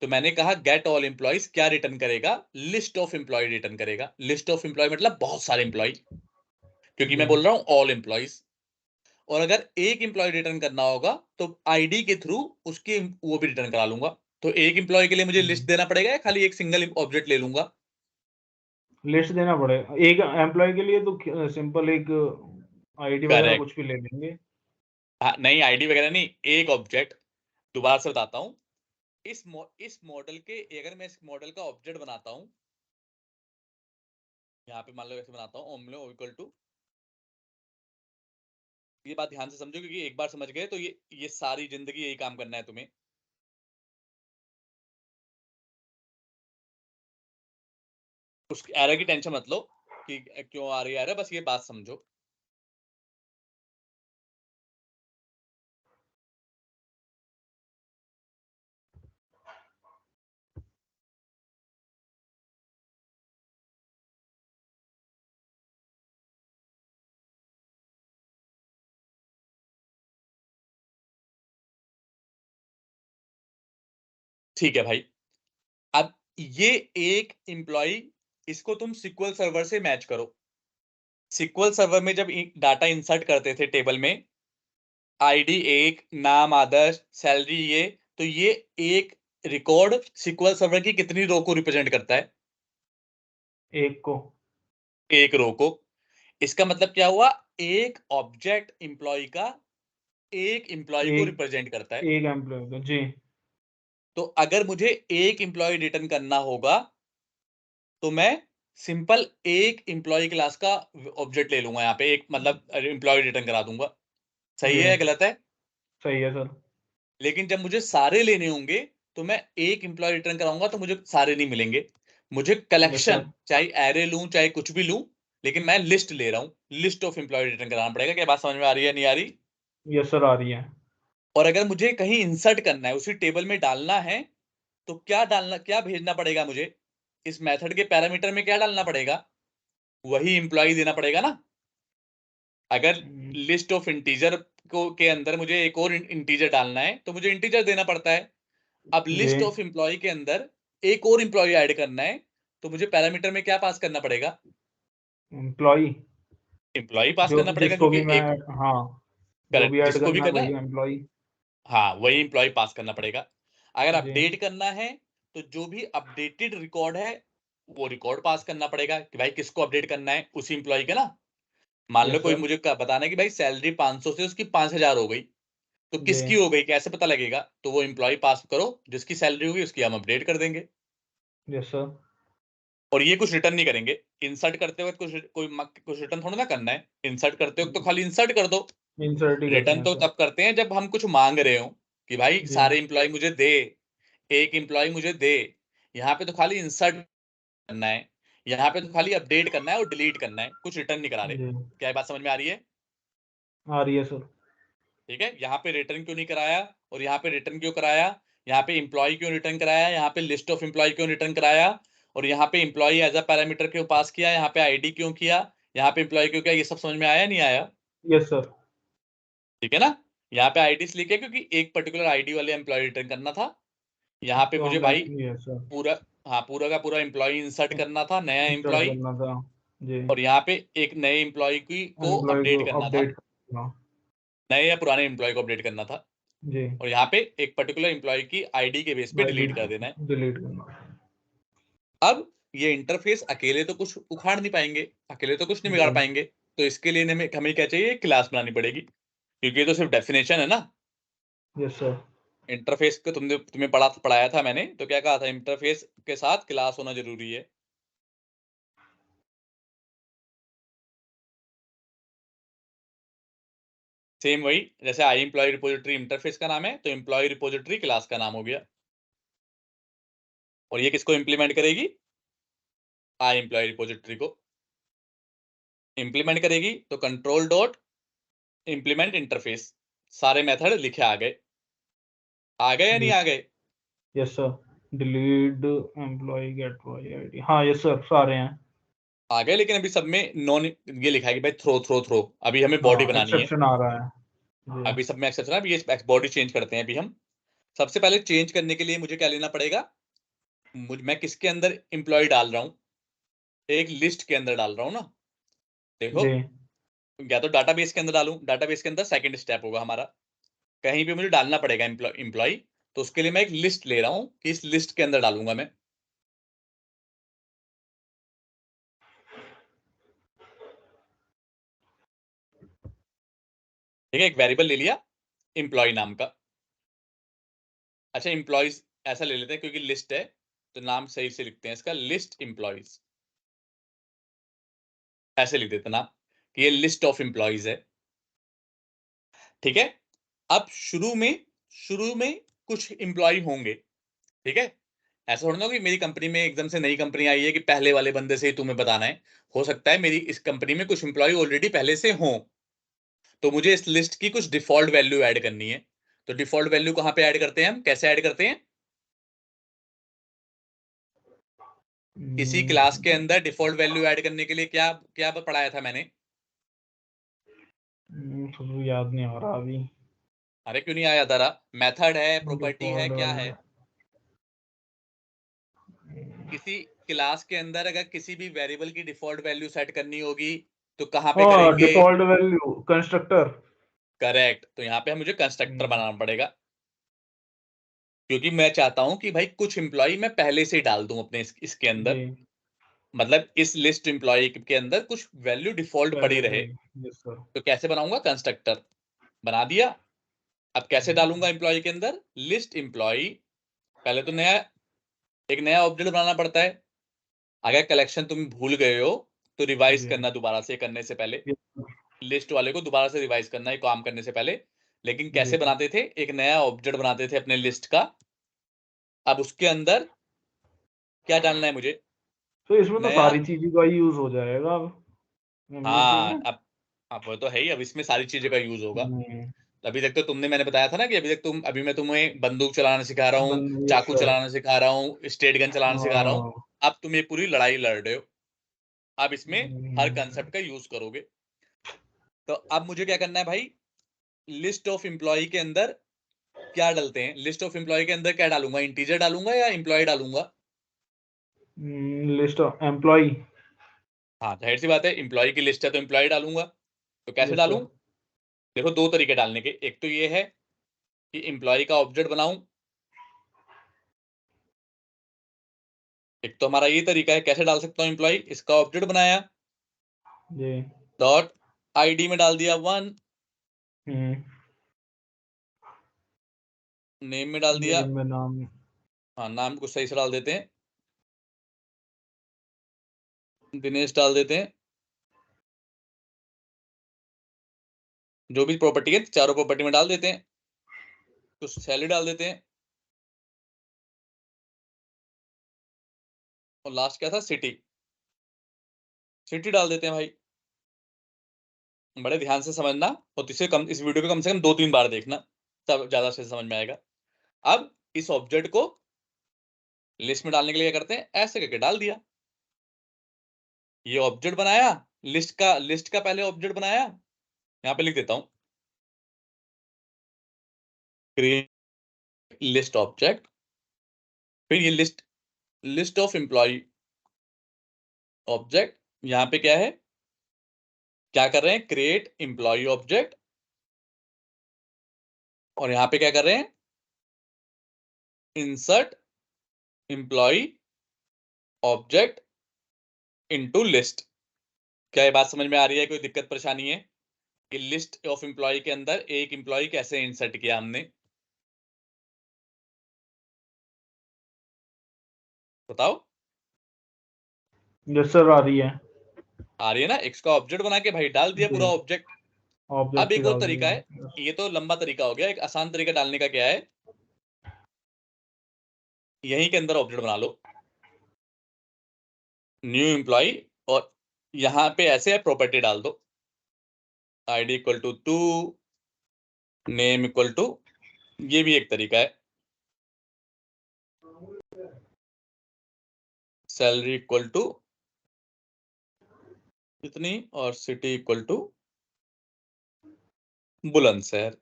तो मैंने कहा गेट ऑल एम्प्लॉइज क्या रिटर्न करेगा, लिस्ट ऑफ एम्प्लॉय रिटर्न करेगा। लिस्ट ऑफ एम्प्लॉय मतलब बहुत सारे एम्प्लॉय, क्योंकि जी मैं बोल रहा हूं ऑल एम्प्लॉइज। और अगर एक एम्प्लॉय रिटर्न करना होगा तो आईडी के थ्रू उसके वो भी रिटर्न करा लूंगा। तो एक एम्प्लॉय के लिए मुझे लिस्ट देना पड़ेगा या खाली एक सिंगल ऑब्जेक्ट ले लूंगा? लिस्ट देना पड़ेगा एक एम्प्लॉय के लिए, तो सिंपल एक आईडी वगैरह करेक्ट, कुछ भी ले लेंगे। हाँ, नहीं आईडी वगैरह नहीं, एक ऑब्जेक्ट। दोबारा से बताता हूँ, इस मॉडल के, अगर मैं इस मॉडल का ऑब्जेक्ट बनाता हूँ, यहाँ पे मान लो ऐसे बनाता हूँ, ओमलो इक्वल टू, ये बात ध्यान से समझो क्योंकि एक बार समझ गए तो ये सारी जिंदगी यही काम करना है तुम्हें। उस एरर की टेंशन मत लो कि क्यों आ रही है एरर, बस ये बात समझो। ठीक है भाई, अब ये एक एम्प्लॉय इसको तुम SQL सर्वर से मैच करो। SQL सर्वर में जब डाटा इंसर्ट करते थे टेबल में, आईडी 1, नाम आदर्श, सैलरी ये, तो ये एक रिकॉर्ड SQL सर्वर की कितनी रो को रिप्रेजेंट करता है? एक को। एक रो को। इसका मतलब क्या हुआ? एक ऑब्जेक्ट एम्प्लॉय का एक एम्प्लॉय को एक रिप्रेजेंट करता है। एक एम्प्लॉय को जी। तो अगर मुझे एक एम्प्लॉय रिटर्न करना होगा तो मैं सिंपल एक एम्प्लॉय क्लास का ऑब्जेक्ट ले लूंगा, यहाँ पे एक मतलब एम्प्लॉय रिटर्न करा दूंगा। सही जी है या गलत है? सही है सर। लेकिन जब मुझे सारे लेने होंगे तो मैं एक एम्प्लॉय रिटर्न कराऊंगा तो मुझे सारे नहीं मिलेंगे। मुझे यस कलेक्शन, सर। चाहे एरे लूं चाहे कुछ भी लूं, लेकिन मैं लिस्ट ले रहा हूँ, लिस्ट ऑफ एम्प्लॉय रिटर्न कराना पड़ेगा। क्या बात समझ में आ रही है नहीं आ रही? यस सर आ रही है। और अगर मुझे कहीं इंसर्ट करना है, उसी टेबल में डालना है, तो क्या डालना, क्या भेजना पड़ेगा मुझे? इस मेथड के पैरामीटर में क्या डालना पड़ेगा? वही एम्प्लॉय देना पड़ेगा ना। अगर लिस्ट ऑफ इंटीजर को के अंदर मुझे एक और इंटीजर डालना है तो मुझे इंटीजर देना पड़ता है। अब जी लिस्ट ऑफ एम्प्लॉय के अंदर एक और एम्प्लॉय ऐड करना है तो मुझे पैरामीटर में क्या पास करना पड़ेगा? एम्प्लॉय, एम्प्लॉय पास जो करना पड़ेगा, जिसको भी क्योंकि मैं, एक, हाँ, जो भी करेक्ट, ऐड जिसको भी करना है करना वही है, एम्प्लॉय। हाँ वही एम्प्लॉय पास करना पड़ेगा। अगर जी अपडेट करना है तो जो भी अपडेटेड रिकॉर्ड है वो रिकॉर्ड पास करना पड़ेगा कि भाई किसको अपडेट करना है, उसी एम्प्लॉय का ना। मान लो यस कोई सर। मुझे बताना है कि भाई सैलरी 500 से उसकी 5000 हो गई, तो जी किसकी हो गई कैसे पता लगेगा? तो वो एम्प्लॉय पास करो, जिसकी सैलरी होगी उसकी हम अपडेट कर देंगे। Yes sir. और ये कुछ रिटर्न नहीं करेंगे। इंसर्ट करते वक्त कुछ रिटर्न थोड़ा ना करना है। इंसर्ट करते वक्त तो खाली इंसर्ट कर दो। इंसर्ट ही करते रिटर्न हैं तो सर। तब करते हैं जब हम कुछ मांग रहे हो कि भाई जी सारे एम्प्लॉय मुझे दे, एक एम्प्लॉय मुझे दे। यहाँ पे तो खाली इंसर्ट करना है, यहाँ पे तो खाली अपडेट करना है और डिलीट करना है, कुछ रिटर्न नहीं करा रहे। जी क्या ये बात समझ में आ रही है? आ रही है सर। ठीक है, यहाँ पे रिटर्न क्यों नहीं कराया और यहाँ पे रिटर्न क्यों कराया? यहाँ पे एम्प्लॉय क्यों रिटर्न कराया, यहाँ पे लिस्ट ऑफ एम्प्लॉय क्यों रिटर्न कराया, और यहाँ पे एम्प्लॉय एज अ पैरामीटर क्यों पास किया, यहाँ पे आईडी क्यों किया, यहाँ पे एम्प्लॉय क्यों किया? ये सब समझ में आया नहीं आया? Yes sir. ठीक है ना। यहाँ पे आईडी इसलिए किया क्योंकि एक पर्टिकुलर आईडी वाले एम्प्लॉय रिटर्न करना था। यहाँ पे तो मुझे हमने, भाई यस सर, पूरा, हाँ पूरा का पूरा एम्प्लॉय इंसर्ट करना था, नया इंसर्ट एम्प्लॉय। करना था। जी और यहाँ पे एक नए एम्प्लॉय की को एम्प्लॉय को अपडेट करना था, अपडेट करना। नए या पुराने एम्प्लॉय को अपडेट करना था। जी और यहाँ पे एक पर्टिकुलर एम्प्लॉय की आईडी के बेस पे आईडी डिलीट कर देना है। डिलीट करना। अब ये इंटरफेस अकेले तो कुछ उखाड़ नहीं पाएंगे, अकेले तो कुछ नहीं बिगाड़ जी पाएंगे। तो इसके लिए हमें क्या चाहिए? क्लास बनानी पड़ेगी, क्योंकि ये तो सिर्फ डेफिनेशन है ना। Yes sir. इंटरफेस को तुम्हें पढ़ाया था मैंने, तो क्या कहा था? इंटरफेस के साथ क्लास होना जरूरी है। सेम वही, जैसे आई एम्प्लॉय रिपोजिटरी इंटरफेस का नाम है, तो एम्प्लॉय रिपोजिटरी क्लास का नाम हो गया। और ये किसको इंप्लीमेंट करेगी? आई एम्प्लॉय रिपोजिटरी को इंप्लीमेंट करेगी। तो कंट्रोल डॉट इंप्लीमेंट इंटरफेस, सारे मेथड लिखे आ गए या नहीं आ गए? Yes sir. Delete employee get by ID, हाँ यस सर सारे हैं। आ गए, लेकिन अभी सब में नॉन ये लिखा है कि भाई थ्रो थ्रो थ्रो, अभी हमें बॉडी हाँ बनानी है। एक्सेप्शन आ रहा है। जी अभी सब में एक्सेप्शन है, अभी ये बॉडी चेंज करते हैं अभी हम। सबसे पहले चेंज करने के लिए मुझे क्या लेना पड़ेगा? मैं किसके अंदर इंप्लॉय डाल रहा हूँ? एक लिस्ट के अंदर डाल रहा हूँ ना। देखो, जी या तो डाटाबेस के अंदर डालूं, डाटाबेस के अंदर सेकंड स्टेप होगा हमारा, कहीं भी मुझे डालना पड़ेगा इंप्लॉय। तो उसके लिए मैं एक लिस्ट ले रहा हूं कि इस लिस्ट के अंदर डालूंगा मैं। ठीक है, एक वेरिएबल ले लिया इंप्लॉय नाम का। अच्छा, इंप्लॉयज ऐसा ले लेते हैं क्योंकि लिस्ट है, तो नाम सही से लिखते हैं इसका, लिस्ट इंप्लॉयज। ऐसे लिख देते नाम कि ये लिस्ट ऑफ इंप्लॉयज है। ठीक है। अब शुरू में कुछ इंप्लॉय होंगे। ठीक है। ऐसा थोड़ा ना कि मेरी कंपनी में एकदम से नई कंपनी आई है कि पहले वाले बंदे से ही तुम्हें बताना है। हो सकता है मेरी इस कंपनी में कुछ इंप्लॉय ऑलरेडी पहले से हों, तो मुझे इस लिस्ट की कुछ डिफॉल्ट वैल्यू ऐड करनी है। तो डिफॉल्ट वैल्यू कहां पे ऐड करते हैं हम, कैसे ऐड करते हैं? इसी क्लास के अंदर डिफॉल्ट वैल्यू ऐड करने के लिए क्या क्या पढ़ाया था मैंने? तो याद नहीं आ रहा अभी। अरे क्यों नहीं आया तारा? मेथड है, प्रॉपर्टी है, डिफॉल्ट क्या है? वैल्यू किसी क्लास के अंदर अगर किसी भी वेरिएबल की डिफॉल्ट वैल्यू सेट करनी होगी तो कहाँ पे करेंगे? Default value constructor. करेक्ट। तो यहाँ पे मुझे कंस्ट्रक्टर बनाना पड़ेगा, क्योंकि मैं चाहता हूं कि भाई कुछ एम्प्लॉय मैं पहले से ही डाल दूं अपने इसके अंदर, जी मतलब इस लिस्ट एम्प्लॉय के अंदर कुछ वैल्यू डिफॉल्ट पड़ी पहले से रहे। ही। Yes sir. तो कैसे बनाऊंगा? कंस्ट्रक्टर बना दिया। अब कैसे डालूंगा एम्प्लॉय के अंदर? लिस्ट एम्प्लॉय, पहले तो एक नया ऑब्जेक्ट बनाना पड़ता है। अगर कलेक्शन तुम भूल गए हो तो रिवाइज जी करना दोबारा से, करने से पहले यस सर। लिस्ट वाले को दोबारा से रिवाइज करना है काम करने से पहले। लेकिन जी कैसे सर। बनाते थे? एक नया ऑब्जेक्ट बनाते थे अपने लिस्ट का। अब उसके अंदर क्या डालना है मुझे? तो इसमें तो नया, सारी चीजों का यूज हो जाएगा अब एमवीपी हाँ में। अब वो तो है ही, अब इसमें सारी चीजें का यूज होगा। हम्म, अभी तक तो मैंने बताया था ना कि अभी मैं तुम्हें बंदूक चलाना सिखा रहा हूँ, यस चाकू सर। चलाना सिखा रहा हूँ, स्टेट गन चलाना सिखा रहा हूँ। हाँ, अब तुम ये पूरी लड़ाई लड़ रहे हो, अब इसमें हर हम्म, कंसेप्ट का यूज करोगे। तो अब मुझे क्या करना है भाई? लिस्ट ऑफ एम्प्लॉय के अंदर क्या डालते हैं? लिस्ट ऑफ एम्प्लॉय के अंदर क्या डालूंगा? इंटीजर डालूंगा या एम्प्लॉय डालूंगा? List employee. हाँ, जाहिर सी बात है, एम्प्लॉय की लिस्ट है तो एम्प्लॉय डालूंगा। तो कैसे यस डालूं? सर। देखो, दो तरीके डालने के। एक तो ये है कि एम्प्लॉय का ऑब्जेक्ट बनाऊं, एक तो हमारा ये तरीका है। कैसे डाल सकता हूँ? एम्प्लॉय, इसका ऑब्जेक्ट बनाया, जी। डॉट आईडी में डाल दिया 1, हम्म। नेम में डाल दिया, नेम में नाम। हाँ नाम कुछ सही से डाल देते हैं, दिनेश डाल देते हैं। जो भी प्रॉपर्टी है चारों प्रॉपर्टी में डाल देते हैं। कुछ सैलरी डाल देते हैं, और लास्ट क्या था? सिटी। सिटी डाल देते हैं भाई। बड़े ध्यान से समझना, और इस वीडियो को कम से कम 2-3 बार देखना, तब ज्यादा से समझ में आएगा। अब इस ऑब्जेक्ट को लिस्ट में डालने के लिए क्या करते हैं? ऐसे करके डाल दिया। ये ऑब्जेक्ट बनाया, लिस्ट का पहले ऑब्जेक्ट बनाया, यहाँ पे लिख देता हूं, क्रिएट लिस्ट ऑब्जेक्ट। फिर ये लिस्ट ऑफ एम्प्लॉय ऑब्जेक्ट। यहाँ पे क्या है, क्या कर रहे हैं? Create employee object. और यहाँ पे क्या कर रहे हैं? Insert employee object into list. क्या ये बात समझ में आ रही है? कोई दिक्कत परेशानी है कि लिस्ट ऑफ एम्प्लॉय के अंदर एक एम्प्लॉय कैसे इंसर्ट किया हमने? बताओ। यस सर, आ रही है। आ रही है ना? एक्स का ऑब्जेक्ट बना के भाई डाल दिया पूरा जी। ऑब्जेक्ट। अब ऑब्जेक्ट ही एक और डाल तरीका दिया। है, यस। ये तो लंबा तरीका हो गया। एक आसान तरीका डालने का क्या है? यहीं के अंदर ऑब्जेक्ट बना लो, न्यू एम्प्लॉय, और यहाँ पे ऐसे प्रॉपर्टी डाल दो, ID equal to 2, name equal to, ये भी एक तरीका है, सैलरी इक्वल टू इतनी, और सिटी इक्वल टू बुलंदशहर।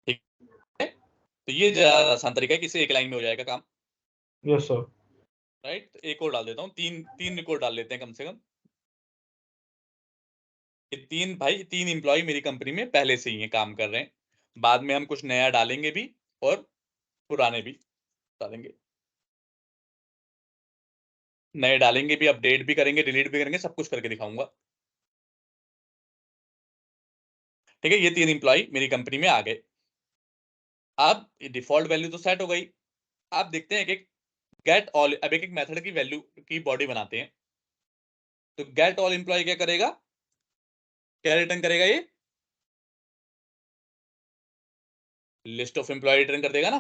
ठीक है? तो ये ज्यादा आसान तरीका है कि इसे एक लाइन में हो जाएगा काम। Yes sir. राइट, तो एक और डाल देता हूँ, तीन तीन रिकॉर्ड डाल लेते हैं कम से कम। ये तीन एम्प्लॉय मेरी कंपनी में पहले से ही हैं, काम कर रहे हैं। बाद में हम कुछ नया डालेंगे भी, और पुराने भी डालेंगे। नए डालेंगे भी, अपडेट भी करेंगे, डिलीट भी करेंगे, सब कुछ करके दिखाऊंगा। ठीक है, ये 3 एम्प्लॉय मेरी कंपनी में आ गए। अब डिफॉल्ट वैल्यू तो सेट हो गई। अब देखते हैं एक गेट ऑल। अब एक मेथड की वैल्यू की बॉडी बनाते हैं। तो गेट ऑल एम्प्लॉय क्या करेगा? क्या रिटर्न करेगा? ये लिस्ट ऑफ एम्प्लॉय रिटर्न कर देगा ना,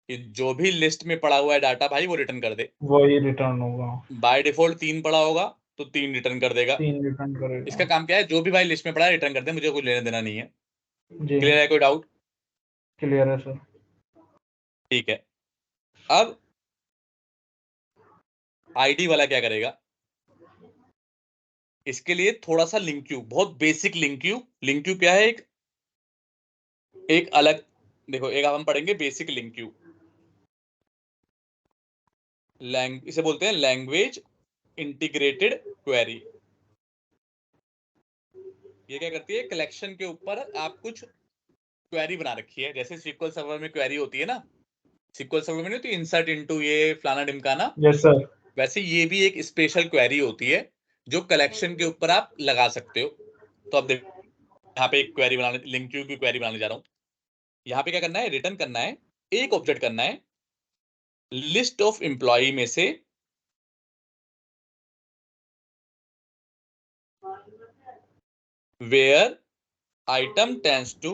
कि जो भी लिस्ट में पड़ा हुआ है डाटा भाई वो रिटर्न कर दे। वही रिटर्न होगा। बाय डिफॉल्ट 3 पड़ा होगा तो 3 रिटर्न कर देगा। 3 रिटर्न करेगा। इसका काम क्या है? जो भी भाई लिस्ट में पड़ा है रिटर्न कर दे, मुझे कोई लेना देना नहीं है। जी। क्लियर है? कोई डाउट? क्लियर है सर। ठीक है। अब आईडी वाला क्या करेगा? इसके लिए थोड़ा सा लिंक क्यू, बहुत basic link Q. Link Q क्या है? एक अलग, देखो, एक हम पढ़ेंगे बेसिक लिंक क्यू। इसे बोलते हैं लैंग्वेज इंटीग्रेटेड क्वेरी। ये क्या करती है, कलेक्शन के ऊपर आप कुछ क्वेरी बना रखी है, जैसे SQL सर्वर में क्वेरी होती है ना, SQL सर्वर में नहीं होती इंसर्ट इनटू ये फलाना ढिमकाना, यस सर। वैसे ये भी एक स्पेशल क्वेरी होती है जो कलेक्शन के ऊपर आप लगा सकते हो। तो अब देखो यहाँ पे एक क्वेरी बनाने, लिंक क्यू की क्वेरी बनाने जा रहा हूँ। यहाँ पे क्या करना है, रिटर्न करना है, एक ऑब्जेक्ट करना है, लिस्ट ऑफ एम्प्लॉय में से where item tends to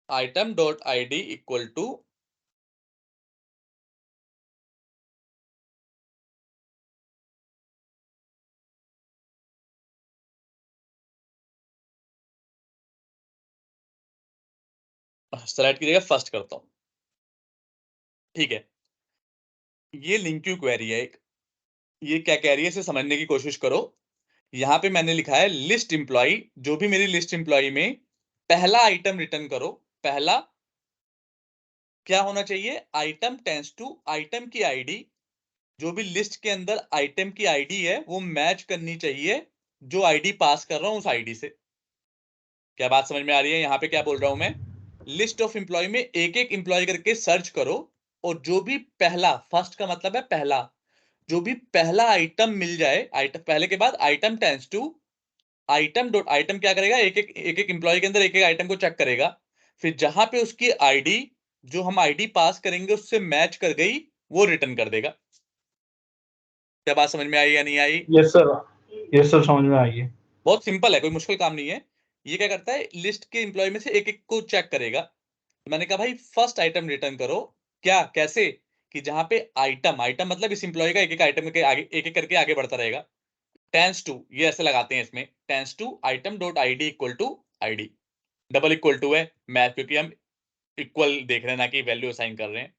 item dot id equal to select कीजिएगा, फर्स्ट करता हूं। ठीक है, ये लिंक क्यू क्वेरी है एक, ये क्या कह रही है इसे समझने की कोशिश करो। यहां पे मैंने लिखा है लिस्ट एम्प्लॉय, जो भी मेरी लिस्ट एम्प्लॉय में पहला आइटम रिटर्न करो। पहला क्या होना चाहिए, आइटम टेंड्स टू, आइटम की आईडी, जो भी लिस्ट के अंदर आइटम की आईडी है वो मैच करनी चाहिए जो आईडी पास कर रहा हूं उस आईडी से। क्या बात समझ में आ रही है? यहाँ पे क्या बोल रहा हूं मैं, लिस्ट ऑफ एम्प्लॉय में एक एक एम्प्लॉय करके सर्च करो, और जो भी पहला, फर्स्ट का मतलब है पहला, जो भी पहला आइटम मिल जाए, आइटम पहले के बाद item tends to, item dot item क्या करेगा, एक एक एम्प्लॉय के अंदर एक एक आइटम को चेक करेगा, फिर जहां पे उसकी आईडी, जो हम आईडी पास करेंगे उससे मैच कर गई, वो रिटर्न कर देगा। क्या बात समझ में आई या नहीं आई? यस सर, यस सर, समझ में आई है। बहुत सिंपल है, कोई मुश्किल काम नहीं है। ये क्या करता है, लिस्ट के एम्प्लॉय में से एक एक को चेक करेगा। तो मैंने कहा भाई फर्स्ट आइटम रिटर्न करो। क्या, कैसे, कि जहां पे आइटम, आइटम मतलब इस एम्प्लॉय का एक एक आइटम के आगे, एक एक करके आगे बढ़ता रहेगा। टेंस टू, ये ऐसे लगाते हैं इसमें, tense to item dot ID equal to ID, double equal to है मैथ, क्योंकि हम इक्वल देख रहे हैं ना कि वैल्यू असाइन कर रहे हैं।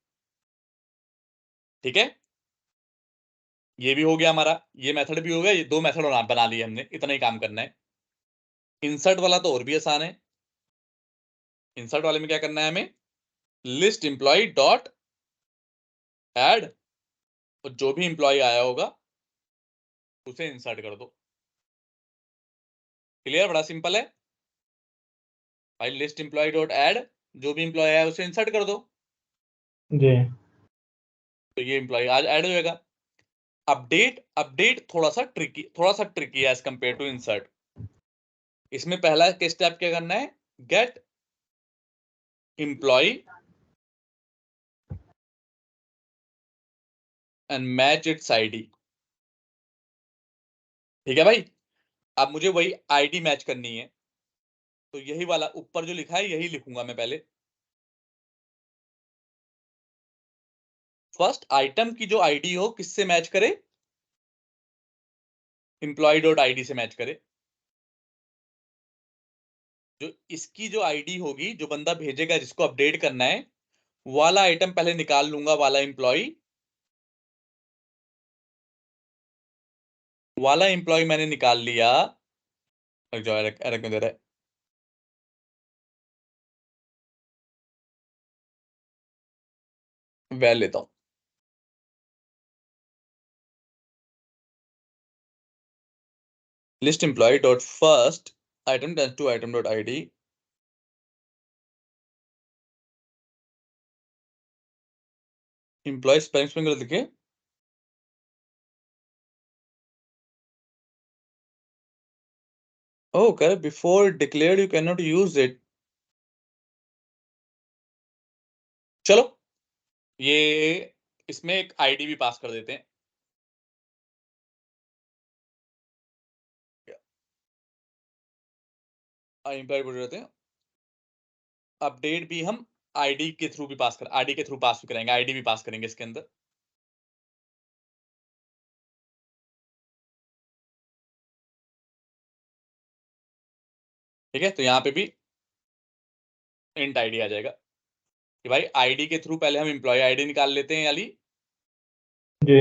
ठीक है, ये भी हो गया हमारा, ये मेथड भी हो गया, ये दो मेथड बना लिए हमने, इतना ही काम करना है। इंसर्ट वाला तो और भी आसान है। इंसर्ट वाले में क्या करना है हमें, लिस्ट एम्प्लॉय डॉट ऐड, और जो भी एम्प्लॉय आया होगा उसे इंसर्ट कर दो। क्लियर, बड़ा सिंपल है भाई। लिस्ट एम्प्लॉय डॉट ऐड, जो भी एम्प्लॉय आया उसे इंसर्ट कर दो, जी। तो ये एम्प्लॉय आज ऐड हो जाएगा। अपडेट, अपडेट थोड़ा सा ट्रिकी है एज कंपेयर टू इंसर्ट। इसमें पहला के स्टेप क्या करना है, get employ and match its ID. ठीक है भाई, अब मुझे वही आईडी मैच करनी है, तो यही वाला ऊपर जो लिखा है यही लिखूंगा मैं पहले। फर्स्ट आइटम की जो आईडी हो किससे मैच करे, एम्प्लॉय डॉट आईडी से मैच करे। जो इसकी जो आईडी होगी, जो बंदा भेजेगा जिसको अपडेट करना है, वाला आइटम पहले निकाल लूंगा, वाला एम्प्लॉय, वाला एम्प्लॉय मैंने निकाल लिया। जो एरर क्यों दे रहा है, वैल लेता हूं। List employ dot first item tends to item dot ID, employ spelling गलत लिखे, ओह कह before declared you can not use it. चलो, ये इसमें एक आईडी भी पास कर देते हैं। एम्प्लॉय बोल रहे हैं, अपडेट भी हम आईडी के थ्रू भी पास कर, आईडी के थ्रू पास भी करेंगे, आईडी भी पास करेंगे इसके अंदर। ठीक है, तो यहाँ पे भी इंट आईडी आ जाएगा कि भाई आईडी के थ्रू पहले हम एम्प्लॉय आईडी निकाल लेते हैं याली। जी।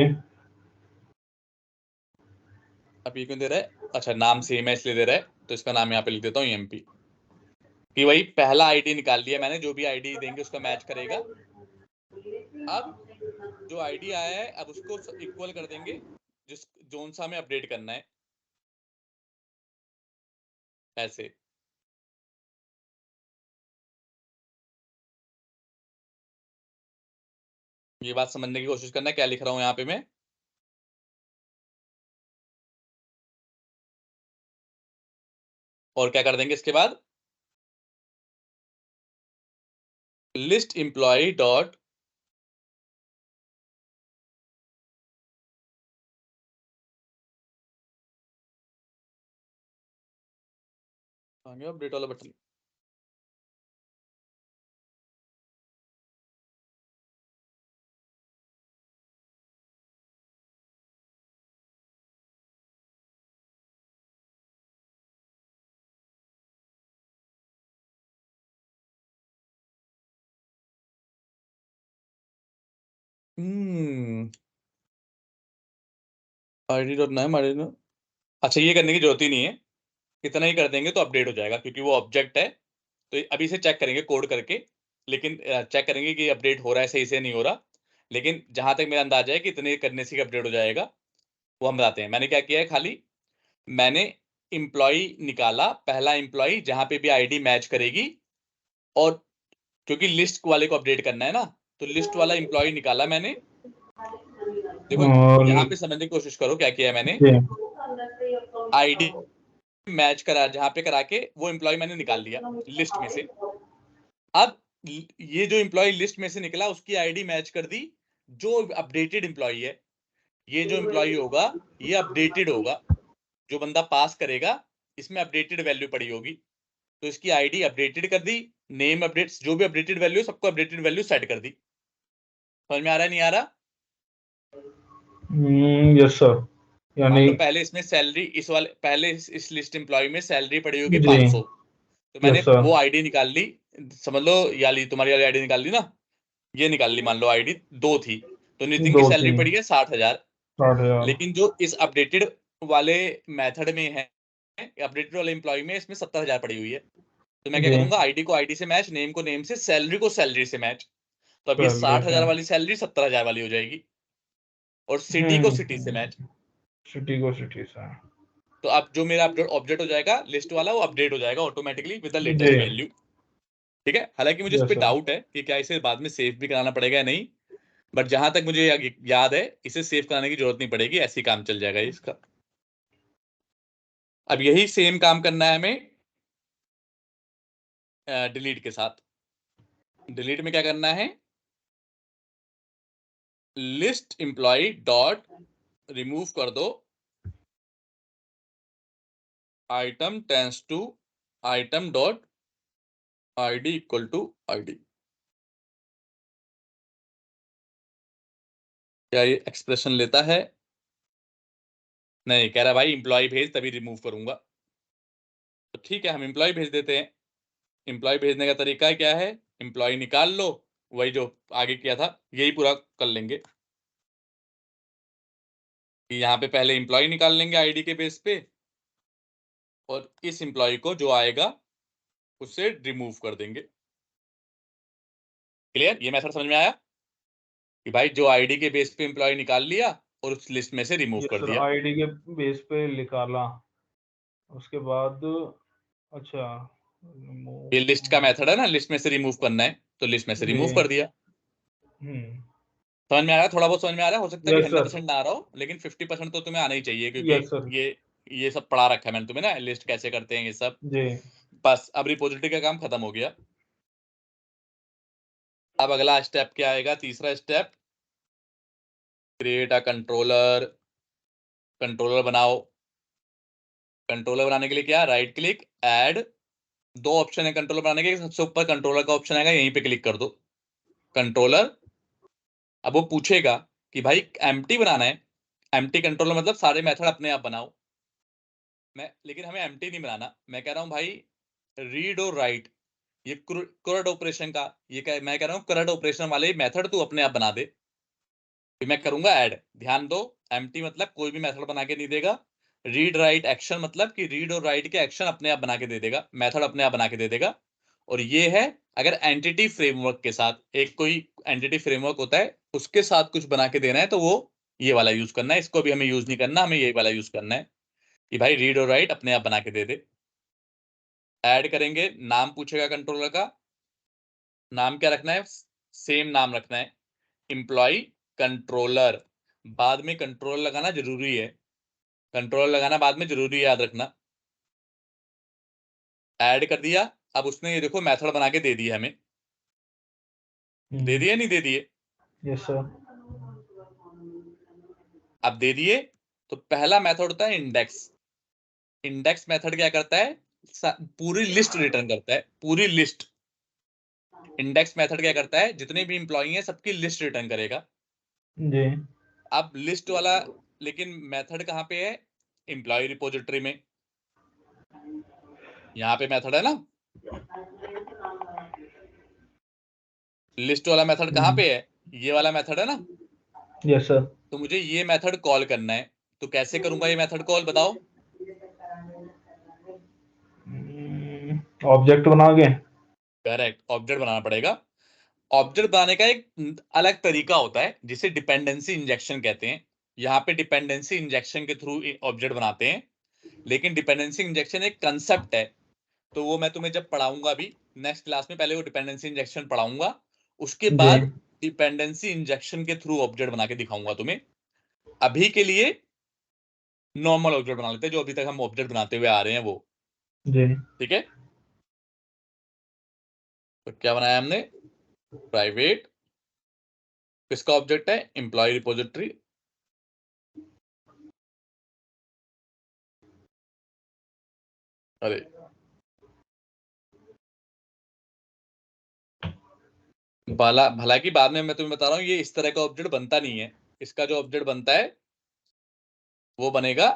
अब ये क्यों दे रहा है, अच्छा नाम सेम है इसलिए दे रहा है, तो इसका नाम यहाँ पे लिख देता हूँ एमपी, कि वही पहला आईडी निकाल लिया मैंने, जो भी आईडी देंगे उसका मैच करेगा। अब जो आईडी आया है अब उसको इक्वल कर देंगे जिस जोन सा हमें अपडेट करना है, ऐसे। ये बात समझने की कोशिश करना, क्या लिख रहा हूं यहाँ पे मैं। और क्या कर देंगे इसके बाद, लिस्ट एम्प्लॉय डॉट अपडेट वाला बटन। आईडी डॉट नाम आईडी। अच्छा, ये करने की जरूरत ही नहीं है, इतना ही कर देंगे तो अपडेट हो जाएगा, क्योंकि वो ऑब्जेक्ट है। तो अभी से चेक करेंगे कोड करके, लेकिन चेक करेंगे कि अपडेट हो रहा है सही से, नहीं हो रहा। लेकिन जहां तक मेरा अंदाजा है कि इतने करने से अपडेट हो जाएगा, वो हम बताते हैं। मैंने क्या किया है, खाली मैंने इम्प्लॉय निकाला, पहला इम्प्लॉय जहां पे भी आईडी मैच करेगी, और क्योंकि लिस्ट वाले को अपडेट करना है ना, तो लिस्ट वाला इम्प्लॉय निकाला मैंने। देखो और यहाँ पे समझने की कोशिश करो क्या किया है मैंने। जी, आईडी मैच करा जहां पे करा के वो एम्प्लॉय मैंने निकाल लिया लिस्ट में से। अब ये जो एम्प्लॉय लिस्ट में से निकला उसकी आईडी मैच कर दी जो अपडेटेड एम्प्लॉय है। ये जो एम्प्लॉय होगा ये अपडेटेड होगा, जो बंदा पास करेगा इसमें अपडेटेड वैल्यू पड़ी होगी, तो इसकी आईडी अपडेटेड कर दी। नेम अपडेट्स, जो भी अपडेटेड वैल्यू सबको अपडेटेड वैल्यू सेट कर दी। समझ में आ रहा है, नहीं आ रहा? यस सर, मान यानी लो पहले इसमें सैलरी, इस वाले पहले इस लिस्ट एम्प्लॉय में सैलरी पड़ी होगी जी 500, तो मैंने यस सर, वो आईडी निकाल ली। समझ लो या ली तुम्हारी वाली आईडी निकाल ली ना, ये निकाल ली। मान लो आईडी 2 थी, तो नितिन की 2 थी, सैलरी पड़ी है 60,000। 60,000। लेकिन जो इस अपडेटेड वाले मेथड में है, अपडेटेड वाले एम्प्लॉय में इसमें 70,000 पड़ी हुई है। तो मैं क्या जी, करूंगा, आईडी को आईडी से मैच, नेम को नेम से, सैलरी को सैलरी से मैच। तो अब ये सैलरी से। 60,000 वाली सैलरी 70,000 वाली हो जाएगी, और सिटी को सिटी से मैच। सिटी को सिटी से। तो अब जो मेरा ऑब्जेक्ट हो जाएगा लिस्ट वाला, वो अपडेट हो जाएगा ऑटोमेटिकली विद द जी लेटेस्ट वैल्यू। ठीक है, हालांकि मुझे इस यस पे सर। डाउट है कि क्या इसे बाद में सेव भी कराना पड़ेगा या नहीं, बट जहां तक मुझे याद है इसे सेव कराने की जरूरत नहीं पड़ेगी, ऐसे ही काम चल जाएगा इसका। अब यही सेम काम करना है हमें डिलीट के साथ। डिलीट में क्या करना है, लिस्ट एम्प्लॉय डॉट रिमूव कर दो item tense to item dot ID equal to ID. क्या ये एक्सप्रेशन लेता है? नहीं, कह रहा भाई एम्प्लॉय भेज तभी रिमूव करूंगा। तो ठीक है, हम एम्प्लॉय भेज देते हैं। एम्प्लॉय भेजने का तरीका क्या है, एम्प्लॉय निकाल लो, वही जो आगे किया था यही पूरा कर लेंगे। यहाँ पे पहले एम्प्लॉय निकाल लेंगे आईडी के बेस पे, और इस एम्प्लॉय को जो आएगा उससे रिमूव कर देंगे। क्लियर? ये मेथड समझ में आया कि भाई जो आईडी के बेस पे एम्प्लॉय निकाल लिया और उस लिस्ट में से रिमूव यस कर सर, दिया। आईडी के बेस पे निकाला, उसके बाद अच्छा ये लिस्ट का मेथड है ना, लिस्ट में से रिमूव करना है, तो लिस्ट में से जी रिमूव कर दिया। हम्म समझ में आ रहा है? थोड़ा बहुत समझ में आ रहा है, हो सकता है कि यस सर, 100% ना आ रहा हो, लेकिन 50% तो तुम्हें आना ही चाहिए, क्योंकि यस सर, ये सब पढ़ा रखा है मैंने तुम्हें ना, लिस्ट कैसे करते हैं ये सब। जी बस अब रिपोजिटरी का काम खत्म हो गया। अब अगला स्टेप क्या आएगा, तीसरा step, create a controller. Controller बनाओ। कंट्रोलर बनाने के लिए क्या, राइट क्लिक, ऐड। दो ऑप्शन है कंट्रोलर बनाने के, सबसे ऊपर कंट्रोलर का ऑप्शन आएगा, यहीं पे क्लिक कर दो, कंट्रोलर। अब वो पूछेगा कि भाई एम्प्टी बनाना है। एम्प्टी कंट्रोलर मतलब सारे मेथड अपने आप बनाओ। लेकिन हमें एम्प्टी नहीं बनाना, मैं कह रहा हूं भाई रीड और राइट, ये करंट ऑपरेशन का, मैं कह रहा हूँ करंट ऑपरेशन वाले मेथड तू अपने आप बना दे। फिर मैं करूंगा ऐड। ध्यान दो, एम्प्टी मतलब कोई भी मेथड बना के नहीं देगा। रीड राइट एक्शन मतलब कि रीड और राइट के एक्शन अपने आप बना के दे देगा, मेथड अपने आप बना के दे देगा। और ये है अगर एंटिटी फ्रेमवर्क के साथ, एक कोई एंटिटी फ्रेमवर्क होता है उसके साथ कुछ बना के देना है तो वो ये वाला यूज करना है। इसको भी हमें यूज नहीं करना, हमें यही वाला यूज करना है कि भाई रीड और राइट अपने आप बना के दे दे। ऐड करेंगे, नाम पूछेगा कंट्रोलर का, नाम क्या रखना है, सेम नाम रखना है, एम्प्लॉय कंट्रोलर। बाद में कंट्रोल लगाना जरूरी है, कंट्रोल लगाना बाद में जरूरी है, याद रखना। ऐड कर दिया, अब उसने ये देखो मेथड बना के दे दिया हमें, दे दिए नहीं दे दिए? Yes sir. अब दे दिए तो पहला मेथड होता है इंडेक्स। इंडेक्स मेथड क्या करता है, पूरी लिस्ट रिटर्न करता है, पूरी लिस्ट। इंडेक्स मेथड क्या करता है, जितने भी इंप्लॉई हैं सबकी लिस्ट रिटर्न करेगा। जी। अब लिस्ट वाला लेकिन मेथड कहाँ पे है, एम्प्लॉय रिपोजिटरी में। यहाँ पे मेथड है ना, लिस्ट वाला मेथड कहाँ पे है, ये वाला मेथड है ना। Yes sir. तो मुझे ये मेथड कॉल करना है, तो कैसे करूंगा ये मेथड कॉल, बताओ? ऑब्जेक्ट बना के। करेक्ट, ऑब्जेक्ट बनाना पड़ेगा। ऑब्जेक्ट बनाने का एक अलग तरीका होता है जिसे डिपेंडेंसी इंजेक्शन कहते हैं। यहाँ पे डिपेंडेंसी इंजेक्शन के थ्रू ऑब्जेक्ट बनाते हैं, लेकिन डिपेंडेंसी इंजेक्शन एक कंसेप्ट है, तो वो मैं तुम्हें जब पढ़ाऊंगा अभी नेक्स्ट क्लास में, पहले वो डिपेंडेंसी इंजेक्शन पढ़ाऊंगा, उसके जी। बाद डिपेंडेंसी इंजेक्शन के थ्रू ऑब्जेक्ट बना के दिखाऊंगा तुम्हें। अभी के लिए नॉर्मल ऑब्जेक्ट बना लेते हैं, जो अभी तक हम ऑब्जेक्ट बनाते हुए आ रहे हैं वो। जी। ठीक है, तो क्या बनाया हमने, प्राइवेट, किसका ऑब्जेक्ट है, एम्प्लॉय रिपोजिटरी। अरे भला की बाद में मैं तुम्हें बता रहा हूँ, ये इस तरह का ऑब्जेक्ट बनता नहीं है। इसका जो ऑब्जेक्ट बनता है वो बनेगा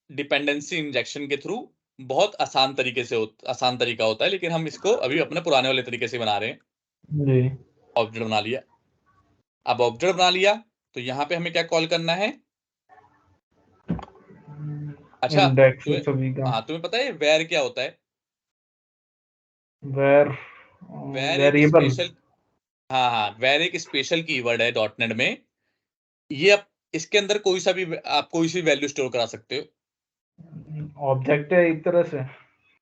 डिपेंडेंसी इंजेक्शन के थ्रू। बहुत आसान तरीके से आसान तरीका होता है, लेकिन हम इसको अभी अपने पुराने वाले तरीके से बना रहे हैं। जी। ऑब्जेक्ट बना लिया, अब ऑब्जेक्ट बना लिया तो यहाँ पे हमें क्या कॉल करना है, अच्छा इंडेक्स तुम्हें, सभी का। हाँ तुम्हें पता है वेर क्या होता है? वेर। वेर एक वेरिएबल। स्पेशल, हाँ हाँ, वेर एक स्पेशल कीवर्ड है डॉट नेट में। ये आप इसके अंदर कोई सा भी आप कोई सी वैल्यू स्टोर करा सकते हो। ऑब्जेक्ट है एक तरह से।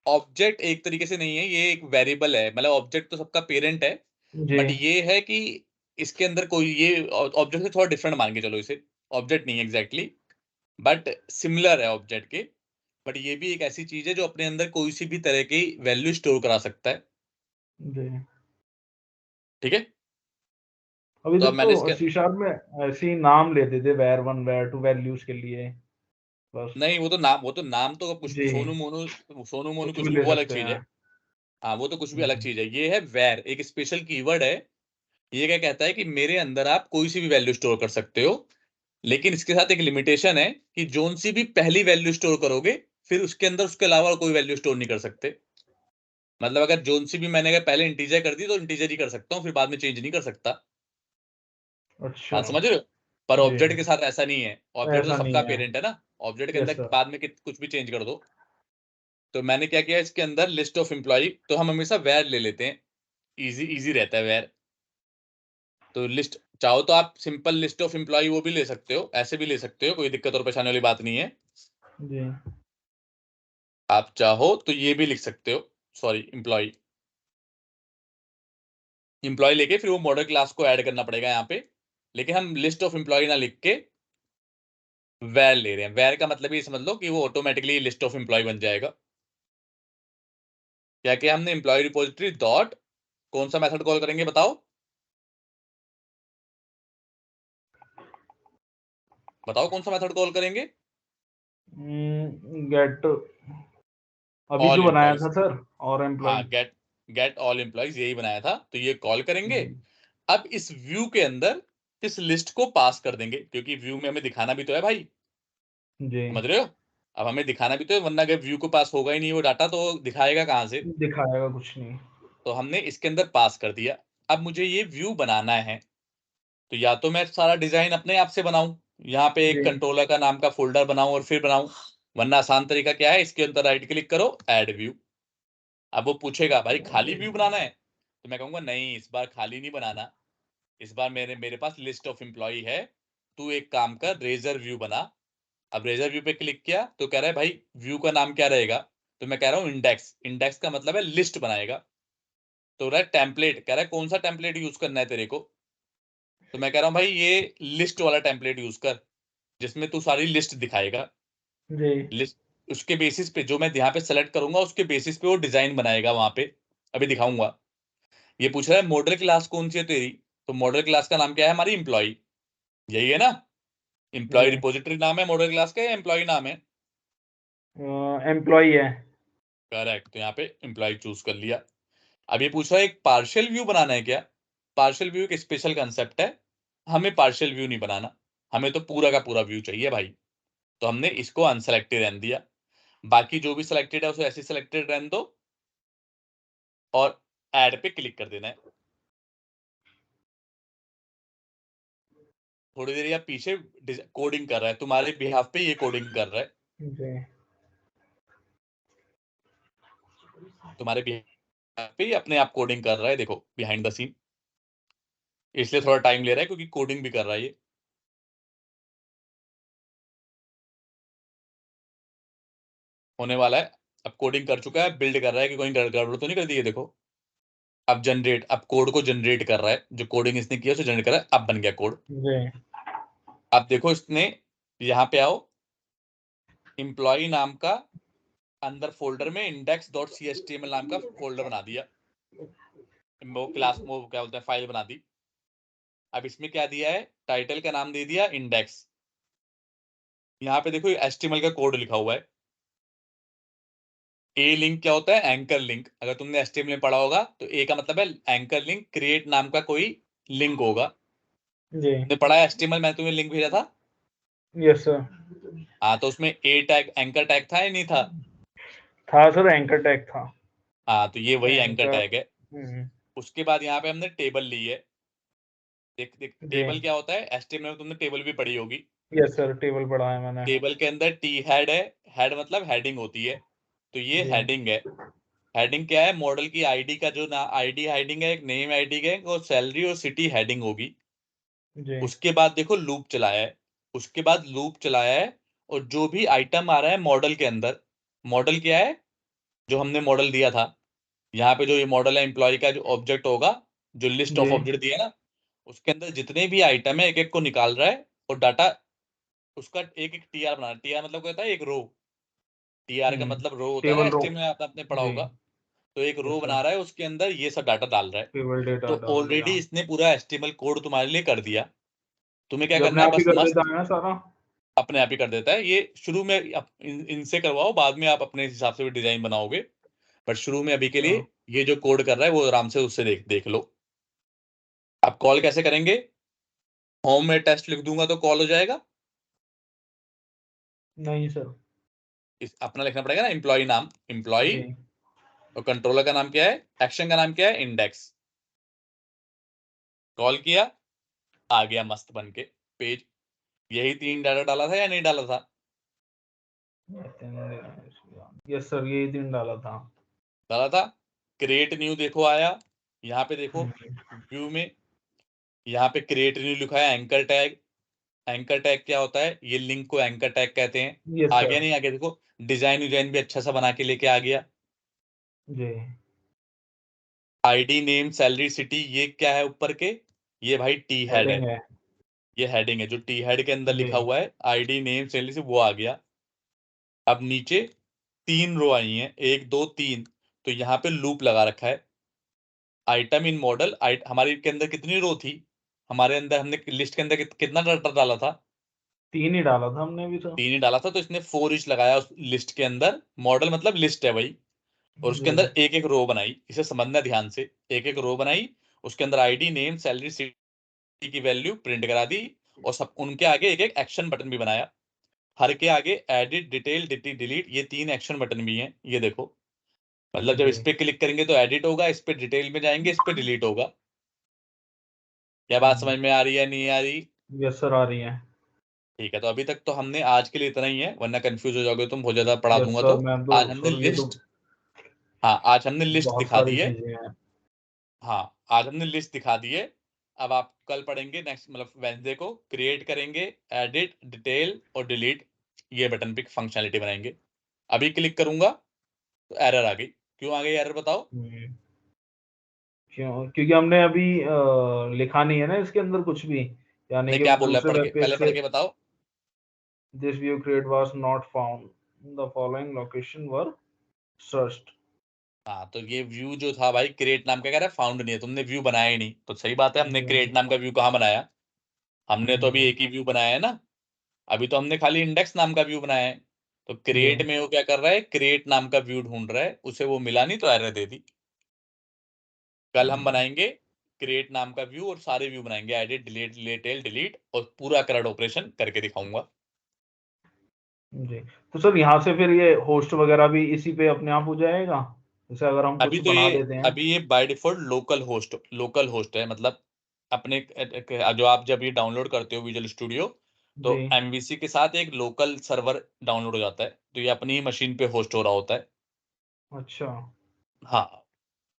ऑब्जेक्ट एक तरीके से नहीं है, ये एक वेरिएबल है, मतलब ऑब्जेक्ट तो सबका पेरेंट है, जी। बट ये है कि इसके अंदर कोई ये ऑब्जेक्ट से थोड़ा डिफरेंट मान के चलो इसे, ऑब्जेक्ट नहीं है एग्जैक्टली बट सिमिलर है ऑब्जेक्ट के। बट ये भी एक ऐसी चीज है जो अपने अंदर कोई सी भी तरह की वैल्यू स्टोर करा सकता है। जी। ठीक है, अभी तो अब तक मैंने तो इसके, सी शार्प में ऐसे ही नाम लेते थे, where one where two values के लिए बस। नहीं वो तो नाम तो कुछ भी, जी। सोनू मोनू कुछ कुछ भी भी, ले वो अलग सकते चीज है। हैं। हाँ वो तो कुछ भी अलग हम्म, चीज है, ये है वेर एक स्पेशल कीवर्ड है। ये क्या कहता है कि मेरे अंदर आप कोई सी भी वैल्यू स्टोर कर सकते हो, लेकिन इसके साथ एक लिमिटेशन है कि जोन सी भी पहली वैल्यू स्टोर करोगे फिर उसके अंदर उसके अलावा कोई वैल्यू स्टोर नहीं कर सकते। मतलब अगर जोन सी भी मैंने अगर पहले इंटीजर कर दी तो इंटीजर ही कर सकता हूँ, फिर बाद में चेंज नहीं कर सकता। अच्छा। बात समझ रहे हो? पर जी। ऑब्जेक्ट के साथ ऐसा नहीं है, ऑब्जेक्ट तो ऐसा सबका नहीं है। पेरेंट है ना। ऑब्जेक्ट के यस अंदर सर। बाद में कुछ भी चेंज कर दो। तो मैंने क्या किया, इसके अंदर लिस्ट ऑफ एम्प्लॉय, तो हम हमेशा वेर ले लेते हैं, इजी इजी रहता है वेर। तो लिस्ट चाहो तो आप सिंपल लिस्ट ऑफ एम्प्लॉय वो भी ले सकते हो, ऐसे भी ले सकते हो, कोई दिक्कत और परेशानी वाली बात नहीं है। जी। आप चाहो तो ये भी लिख सकते हो, सॉरी एम्प्लॉय, एम्प्लॉय लेके फिर वो मॉडल क्लास को ऐड करना पड़ेगा यहाँ पे। लेकिन हम लिस्ट ऑफ एम्प्लॉय ना लिख के वैर ले रहे हैं, वैर का मतलब ये समझ लो कि वो ऑटोमेटिकली लिस्ट ऑफ एम्प्लॉय बन जाएगा। क्या किया हमने, एम्प्लॉय रिपोजिटरी डॉट, कौन सा मेथड कॉल करेंगे बताओ, बताओ कौन सा मेथड कॉल करेंगे? गेट। अभी जो ऑल बनाया एम्प्लॉयज, था सर, और हाँ employ. Get, get all employs यही बनाया था, तो ये कॉल करेंगे। अब इस व्यू के अंदर इस लिस्ट को पास कर देंगे, क्योंकि व्यू में हमें दिखाना भी तो है भाई, जी। समझ रहे हो? अब हमें दिखाना भी तो है, वरना अगर व्यू को पास होगा ही नहीं वो डाटा तो दिखाएगा कहाँ से। दिखाएगा कुछ नहीं। तो हमने इसके अंदर पास कर दिया। अब मुझे ये व्यू बनाना है, तो या तो मैं सारा डिजाइन अपने आप से बनाऊं, यहाँ पे एक जी। कंट्रोलर का नाम का फोल्डर बनाऊं और फिर बनाऊं, वरना आसान तरीका क्या है, इसके अंदर राइट क्लिक करो, ऐड व्यू। अब वो पूछेगा भाई खाली व्यू बनाना है, तो मैं कहूंगा नहीं इस बार खाली नहीं बनाना, इस बार मेरे पास लिस्ट ऑफ एम्प्लॉय है, तू एक काम कर रेजर व्यू बना। अब रेजर व्यू पे क्लिक किया तो कह रहा है भाई व्यू का नाम क्या रहेगा, तो मैं कह रहा हूँ इंडेक्स, इंडेक्स का मतलब है लिस्ट बनाएगा। तो रहा टेम्पलेट, कह रहा है कौन सा टेम्पलेट यूज करना है तेरे को, तो मैं कह रहा हूँ भाई ये लिस्ट वाला टेम्पलेट यूज कर, जिसमें तू सारी लिस्ट दिखाएगा। जी लिस्ट, उसके बेसिस पे जो मैं यहाँ पे सेलेक्ट करूंगा उसके बेसिस पे वो डिजाइन बनाएगा वहां पे, अभी दिखाऊंगा। ये पूछ रहा है मॉडल क्लास कौन सी है तेरी, तो मॉडल क्लास का नाम क्या है हमारी, एम्प्लॉय, यही है ना। एम्प्लॉय जी रिपोजिटरी नाम है मॉडल क्लास का या एम्प्लॉय नाम है, एम्प्लॉय है। करेक्ट, तो यहाँ पे एम्प्लॉय चूज कर लिया। अब ये पूछ रहा है एक पार्शियल व्यू बनाना है क्या, पार्शियल व्यू एक स्पेशल कंसेप्ट है, हमें पार्शियल व्यू नहीं बनाना, हमें तो पूरा का पूरा व्यू चाहिए भाई, तो हमने इसको अनसेलेक्टेड रहने दिया। बाकी जो भी सिलेक्टेड है उसे ऐसे सिलेक्टेड रहने दो और ऐड पे क्लिक कर देना है। थोड़ी देर या पीछे कोडिंग कर रहा है तुम्हारे बिहाफ पे, ये कोडिंग कर रहा है जी तुम्हारे बिहाफ पे, ये अपने आप कोडिंग कर रहा है, देखो बिहाइंड द सीन, इसलिए थोड़ा टाइम ले रहा है क्योंकि कोडिंग भी कर रहा है ये। होने वाला है, अब कोडिंग कर चुका है, बिल्ड कर रहा है कि कोई गड़बड़ तो नहीं कर दी है, देखो अब जनरेट, अब कोड को जनरेट कर रहा है, जो कोडिंग इसने किया उसे जनरेट कर रहा है, अब बन गया कोड। जी अब देखो इसने, यहाँ पे आओ, एम्प्लॉय नाम का अंदर फोल्डर में index.html नाम का फोल्डर बना दिया, वो क्लास वो क्या बोलते हैं फाइल बना दी। अब इसमें क्या दिया है, टाइटल का नाम दे दिया इंडेक्स, यहाँ पे देखो HTML का कोड लिखा हुआ है। ए लिंक क्या होता है, एंकर लिंक, अगर तुमने HTML में पढ़ा होगा तो ए का मतलब है एंकर लिंक, क्रिएट नाम का कोई लिंक होगा, जी तुमने पढ़ा है HTML, मैंने तुम्हें लिंक भेजा था। Yes sir. हाँ तो उसमें ए टैग एंकर टैग था या नहीं था, था सर, एंकर टैग था। हाँ तो ये वही एंकर एंकर। टैग है। उसके बाद यहाँ पे हमने टेबल ली है, देख देख जी टेबल क्या होता है, HTML में तुमने टेबल भी पढ़ी होगी। यस सर, टेबल पढ़ा है मैंने। टेबल के अंदर टी हेड है, हेड मतलब हेडिंग होती है, तो ये जी हेडिंग है। हेडिंग क्या है, मॉडल की आईडी का जो ना आईडी हेडिंग है, एक नेम आईडी है और सैलरी और सिटी हेडिंग होगी। जी उसके बाद देखो लूप चलाया है, उसके बाद लूप चलाया है, और जो भी आइटम आ रहा है मॉडल के अंदर, मॉडल क्या है, जो हमने मॉडल दिया था, यहाँ पे जो ये मॉडल है एम्प्लॉय का जो ऑब्जेक्ट होगा, जो लिस्ट जी ऑफ ऑब्जेक्ट दिया है ना, उसके अंदर जितने भी आइटम है एक एक को निकाल रहा है, और डाटा उसका एक एक टीआर बना, टीआर मतलब क्या होता है, एक रो, टीआर का मतलब रो होता है ना, टेबल रो। एचटीएमएल में आपने पढ़ा जी होगा। तो एक रो यस बना सर, रहा है, उसके अंदर ये सब डाटा डाल रहा है। टेबल डेटा तो डाल दिया। ऑलरेडी इसने पूरा एचटीएमएल कोड तुम्हारे लिए कर दिया, तुम्हें क्या ये करना अपने है आप ही बस कर देता मस्त, है ना सारा। अपने आप ही कर देता है ये, शुरू में इनसे करवाओ, बाद में आप अपने हिसाब से भी डिजाइन बनाओगे, बट शुरू में अभी के अच्छा, लिए ये जो कोड कर रहा है वो आराम से उससे देख देख लो। आप कॉल कैसे करेंगे, होम में टेस्ट लिख दूंगा तो कॉल हो जाएगा, नहीं सर। अपना लिखना पड़ेगा ना, एम्प्लॉय नाम एम्प्लॉय, जी और कंट्रोलर का नाम क्या है, एक्शन का नाम क्या है इंडेक्स, कॉल किया, आ गया मस्त बन के पेज। यही तीन डाटा डाला था या नहीं डाला था, यस सर, यही दिन डाला था। डाला था। क्रिएट न्यू देखो आया, यहाँ पे देखो हम्म, व्यू में, यहाँ पे क्रिएट न्यू लिखा है, एंकर टैग, एंकर टैग क्या होता है, ये लिंक को एंकर टैग कहते हैं। यस आ गया सर। नहीं, आ गया देखो, डिजाइन डिजाइन भी अच्छा सा बना के लेके आ गया। जी आईडी नेम सैलरी सिटी, ये क्या है ऊपर के, ये भाई टी हेड है, हेडिंग है। ये हेडिंग है, जो टी हेड के अंदर जी लिखा हुआ है आईडी नेम सैलरी से वो आ गया। अब नीचे तीन रो आई हैं, एक दो तीन, तो यहाँ पे लूप लगा रखा है, आइटम इन मॉडल, हमारे के अंदर कितनी रो थी, हमारे अंदर हमने लिस्ट के अंदर कितना डाटा डाला था, तीन ही डाला था हमने भी तो। तीन ही डाला था, तो इसने फोर इच लगाया उस लिस्ट के अंदर, मॉडल मतलब लिस्ट है भाई, और उसके जी अंदर एक एक रो बनाई, इसे समझना ध्यान से, एक एक रो बनाई, उसके अंदर आईडी नेम सैलरी सिटी की वैल्यू प्रिंट करा दी, और सब उनके आगे एक एक एक्शन बटन भी बनाया, हर के आगे एडिट डिटेल डिलीट, ये तीन एक्शन बटन भी हैं, ये देखो, मतलब जब जी इस पे क्लिक करेंगे तो एडिट होगा, इस पे डिटेल में जाएंगे इस पे डिलीट होगा। क्या बात समझ में आ रही है नहीं आ रही, यस सर, आ रही है। ठीक है, तो अभी तक तो हमने आज के लिए इतना ही है, वरना कंफ्यूज हो जाओगे तुम, बहुत ज्यादा पढ़ा यस दूंगा सर, तो। मैं तो आज हमने सर ये तो लिस्ट, हाँ, आज हमने लिस्ट बहुत दिखा सारी दी है। चीजें हैं। हाँ, आज हमने लिस्ट दिखा दी है। अब आप कल पढ़ेंगे, नेक्स्ट मतलब वेडनेसडे को क्रिएट करेंगे, एडिट, डिटेल और डिलीट, ये बटन पे फंक्शनलिटी बनाएंगे। अभी क्लिक करूंगा तो एरर आ गई। क्यों आ गई एरर बताओ? क्यों? क्योंकि हमने अभी लिखा नहीं है ना इसके अंदर कुछ भी, यानी नहीं, कि क्या बोल रहा है दूसरे पढ़ वेब के, पेज पहले से पढ़ के बताओ। This view create was not found, the following location were searched. हाँ, तो ये व्यू जो था भाई, क्रिएट नाम का कह रहा है फाउंड नहीं है, तुमने व्यू बनाया ही नहीं, तो सही बात है, हमने जी। क्रिएट नाम का व्यू कहाँ बनाया? हमने तो अभी हम्म। एक ही व्यू बनाया है ना। अभी तो हमने खाली इंडेक्स नाम का व्यू बनाया है। तो जी। क्रिएट में वो क्या कर रहा है, क्रिएट नाम का व्यू ढूंढ रहा है, उसे वो मिला नहीं तो एरर दे दी। कल हम हम्म। बनाएंगे क्रिएट नाम का व्यू और सारे व्यू बनाएंगे, एडिट, डिलीट, डिटेल, डिलीट, और पूरा करंट ऑपरेशन करके दिखाऊंगा। जी। तो सर यहाँ से फिर ये होस्ट वगैरह भी इसी पे अपने आप हो जाएगा, जैसे अगर हम अभी कुछ तो बना ये देते हैं। अभी ये बाय डिफॉल्ट लोकल होस्ट है, मतलब अपने जो आप जब ये डाउनलोड करते हो विजुअल स्टूडियो, तो जी। एमवीसी के साथ एक लोकल सर्वर डाउनलोड हो जाता है, तो ये अपनी ही मशीन पे होस्ट हो रहा होता है। अच्छा। हाँ,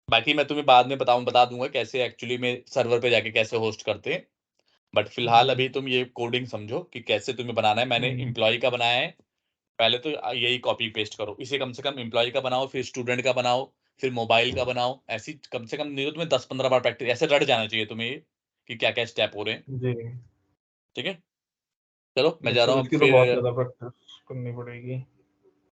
बाकी मैं तुम्हें बाद में बता दूंगा कैसे एक्चुअली में सर्वर पे जाके कैसे होस्ट करते हैं। बट फिलहाल जी। अभी तुम ये कोडिंग समझो कि कैसे तुम्हें बनाना है। मैंने हम्म। एम्प्लॉय का बनाया है। पहले तो यही कॉपी पेस्ट करो, इसे कम से कम एम्प्लॉय का बनाओ, फिर स्टूडेंट का बनाओ, फिर मोबाइल का बनाओ, ऐसी कम से कम नहीं तो तुम्हें 10-15 बार प्रैक्टिस ऐसे रट जाना चाहिए तुम्हें ये, कि क्या क्या स्टेप हो रहे हैं। जी। ठीक है, चलो मैं जा रहा सर हूँ अब इसकी तो बहुत फिर। ज्यादा प्रैक्टिस करनी पड़ेगी।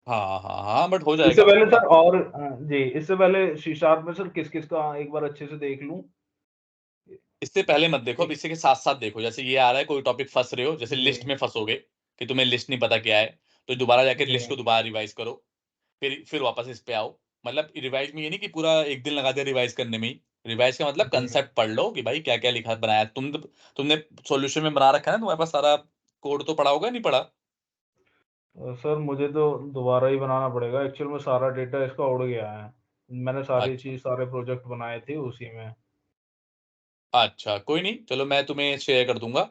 हाँ हाँ हाँ, बट हो इससे जाएगा पहले अब। सर और जी, इससे पहले सी शार्प में सर किस किस का एक बार अच्छे से देख लूं। इससे पहले मत देखो, अब एक। इससे के साथ साथ देखो, जैसे ये आ रहा है कोई टॉपिक फंस रहे हो, जैसे जी। लिस्ट में फंसोगे कि तुम्हें लिस्ट नहीं पता क्या है, तो दोबारा जाके जी। लिस्ट को दोबारा रिवाइज करो, फिर वापस इस पे आओ। मतलब रिवाइज में ये नहीं कि पूरा एक दिन लगा दिया रिवाइज करने में ही। रिवाइज का मतलब जी। कंसेप्ट पढ़ लो कि भाई क्या क्या लिखा बनाया तुमने सॉल्यूशन में बना रखा है ना, तुम्हारे पास सारा कोड तो पढ़ा होगा, नहीं पढ़ा? सर मुझे तो दोबारा ही बनाना पड़ेगा, एक्चुअल में सारा डेटा इसका उड़ गया है। मैंने सारी अच्छा चीज सारे प्रोजेक्ट बनाए थे उसी में। अच्छा, कोई नहीं, चलो मैं तुम्हें शेयर कर दूंगा।